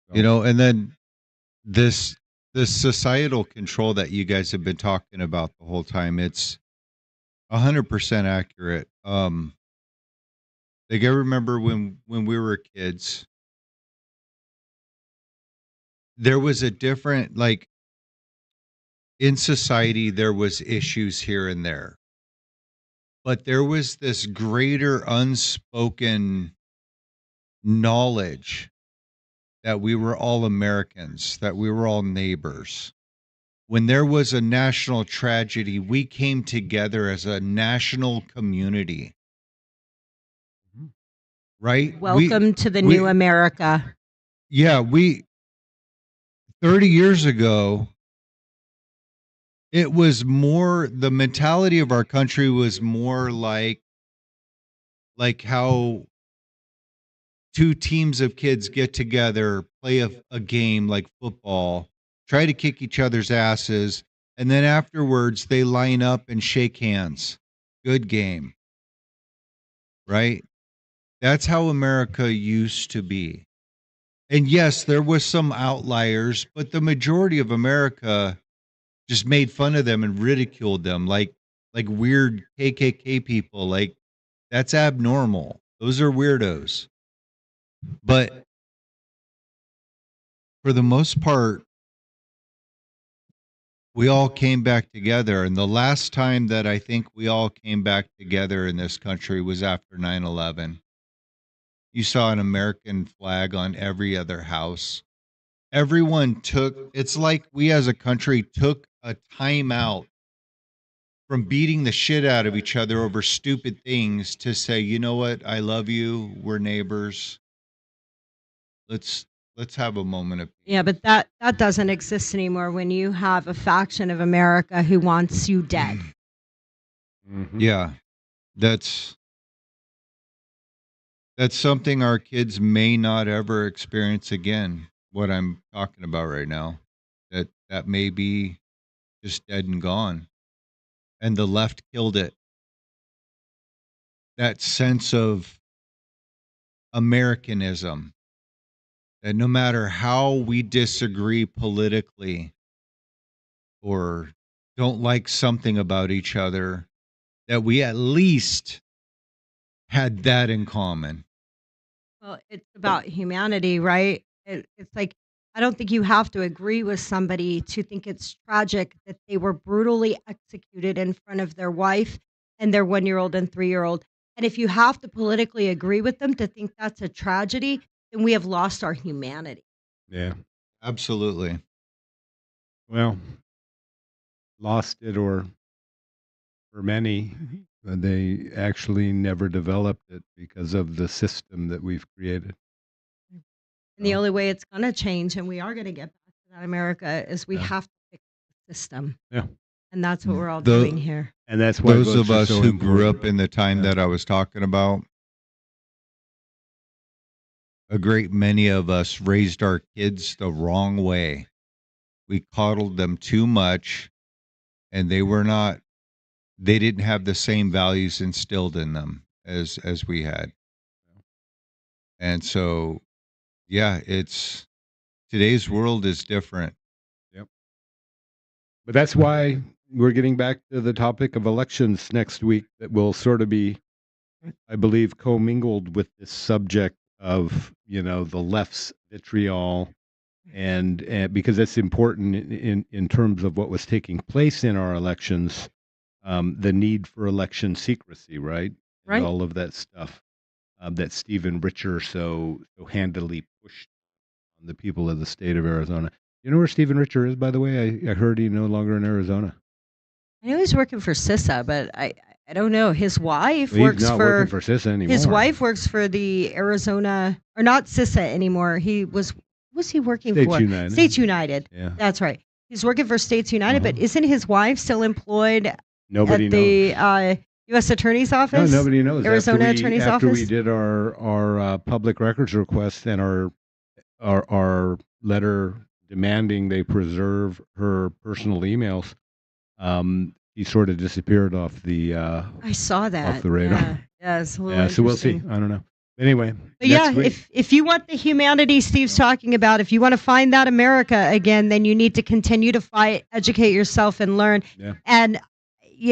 Speaker 3: Right.
Speaker 4: And then this societal control that you guys have been talking about the whole time, it's 100% accurate. Like I remember when we were kids, there was a different, like, in society there was issues here and there. but there was this greater unspoken knowledge that we were all Americans, that we were all neighbors. When there was a national tragedy, we came together as a national community, right?
Speaker 2: Welcome to the new America.
Speaker 4: Yeah, 30 years ago, it was more, the mentality of our country was more like how two teams of kids get together, play a game like football, try to kick each other's asses, and then afterwards they line up and shake hands. Good game. Right? That's how America used to be. And yes, there was some outliers, but the majority of America just made fun of them and ridiculed them like weird KKK people. Like, that's abnormal. Those are weirdos. But for the most part, we all came back together. And the last time that I think we all came back together in this country was after 9/11. You saw an American flag on every other house. Everyone it's like we as a country took a time out from beating the shit out of each other over stupid things to say, you know what? I love you. We're neighbors. Let's have a moment of peace.
Speaker 2: Yeah, but that doesn't exist anymore when you have a faction of America who wants you dead.
Speaker 3: Mhm.
Speaker 4: Yeah. That's something our kids may not ever experience again. What I'm talking about right now, that may be just dead and gone. And the left killed it. That sense of Americanism, that no matter how we disagree politically or don't like something about each other, that we at least had that in common.
Speaker 2: Well, it's about humanity, right? It's like, I don't think you have to agree with somebody to think it's tragic that they were brutally executed in front of their wife and their 1-year-old and 3-year-old. And if you have to politically agree with them to think that's a tragedy, then we have lost our humanity.
Speaker 3: Yeah.
Speaker 4: Absolutely.
Speaker 3: Well, lost it, or for many, they actually never developed it because of the system that we've created.
Speaker 2: And the
Speaker 3: Oh.
Speaker 2: only way it's going to change, and we are going to get back to that America, is we
Speaker 3: Yeah.
Speaker 2: have to fix the system.
Speaker 3: Yeah.
Speaker 2: And that's what we're all
Speaker 4: Tho-
Speaker 2: doing here.
Speaker 3: And that's why
Speaker 4: Those
Speaker 3: votes
Speaker 4: of
Speaker 3: are
Speaker 4: us
Speaker 3: so
Speaker 4: who grew
Speaker 3: important.
Speaker 4: up in the time
Speaker 3: Yeah.
Speaker 4: that I was talking about, a great many of us raised our kids the wrong way. We coddled them too much, and they didn't have the same values instilled in them as we had. And so, yeah, today's world is different.
Speaker 3: Yep. But that's why we're getting back to the topic of elections next week, that will sort of be, I believe, commingled with this subject of, the left's vitriol, and because that's important in terms of what was taking place in our elections, the need for election secrecy, right?
Speaker 2: Right.
Speaker 3: And all of that stuff that Stephen Richer so handily pushed on the people of the state of Arizona. You know where Stephen Richer is, by the way? I heard he's no longer in Arizona.
Speaker 2: I know he's working for CISA, but I don't know. His wife
Speaker 3: Well,
Speaker 2: works
Speaker 3: he's not working for CISA anymore.
Speaker 2: his wife works for the Arizona, or not CISA anymore. He was he working
Speaker 3: States
Speaker 2: for?
Speaker 3: United.
Speaker 2: States United.
Speaker 3: Yeah.
Speaker 2: That's right. He's working for States United, but
Speaker 3: Uh-huh.
Speaker 2: isn't his wife still employed
Speaker 3: Nobody
Speaker 2: at
Speaker 3: knows.
Speaker 2: the U.S. Attorney's
Speaker 3: No,
Speaker 2: office?
Speaker 3: nobody knows.
Speaker 2: Arizona Attorney's
Speaker 3: after
Speaker 2: Office?
Speaker 3: we did our public records request and our letter demanding they preserve her personal emails, he sort of disappeared off the
Speaker 2: I saw that.
Speaker 3: off the radar.
Speaker 2: Yeah, it's a little
Speaker 3: Yeah, so we'll see.
Speaker 2: interesting.
Speaker 3: I don't know. Anyway,
Speaker 2: But yeah,
Speaker 3: next week.
Speaker 2: if you want the humanity Steve's talking about, if you want to find that America again, then you need to continue to fight, educate yourself, and learn.
Speaker 3: Yeah.
Speaker 2: And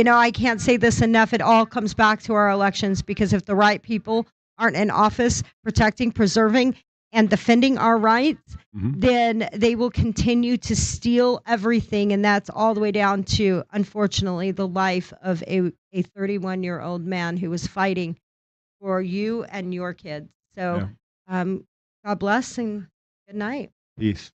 Speaker 2: I can't say this enough. It all comes back to our elections, because if the right people aren't in office protecting, preserving, and defending our rights,
Speaker 3: Mhm.
Speaker 2: then they will continue to steal everything. And that's all the way down to, unfortunately, the life of a 31-year-old man who was fighting for you and your kids. So
Speaker 3: Yeah.
Speaker 2: God bless and good night.
Speaker 3: Peace.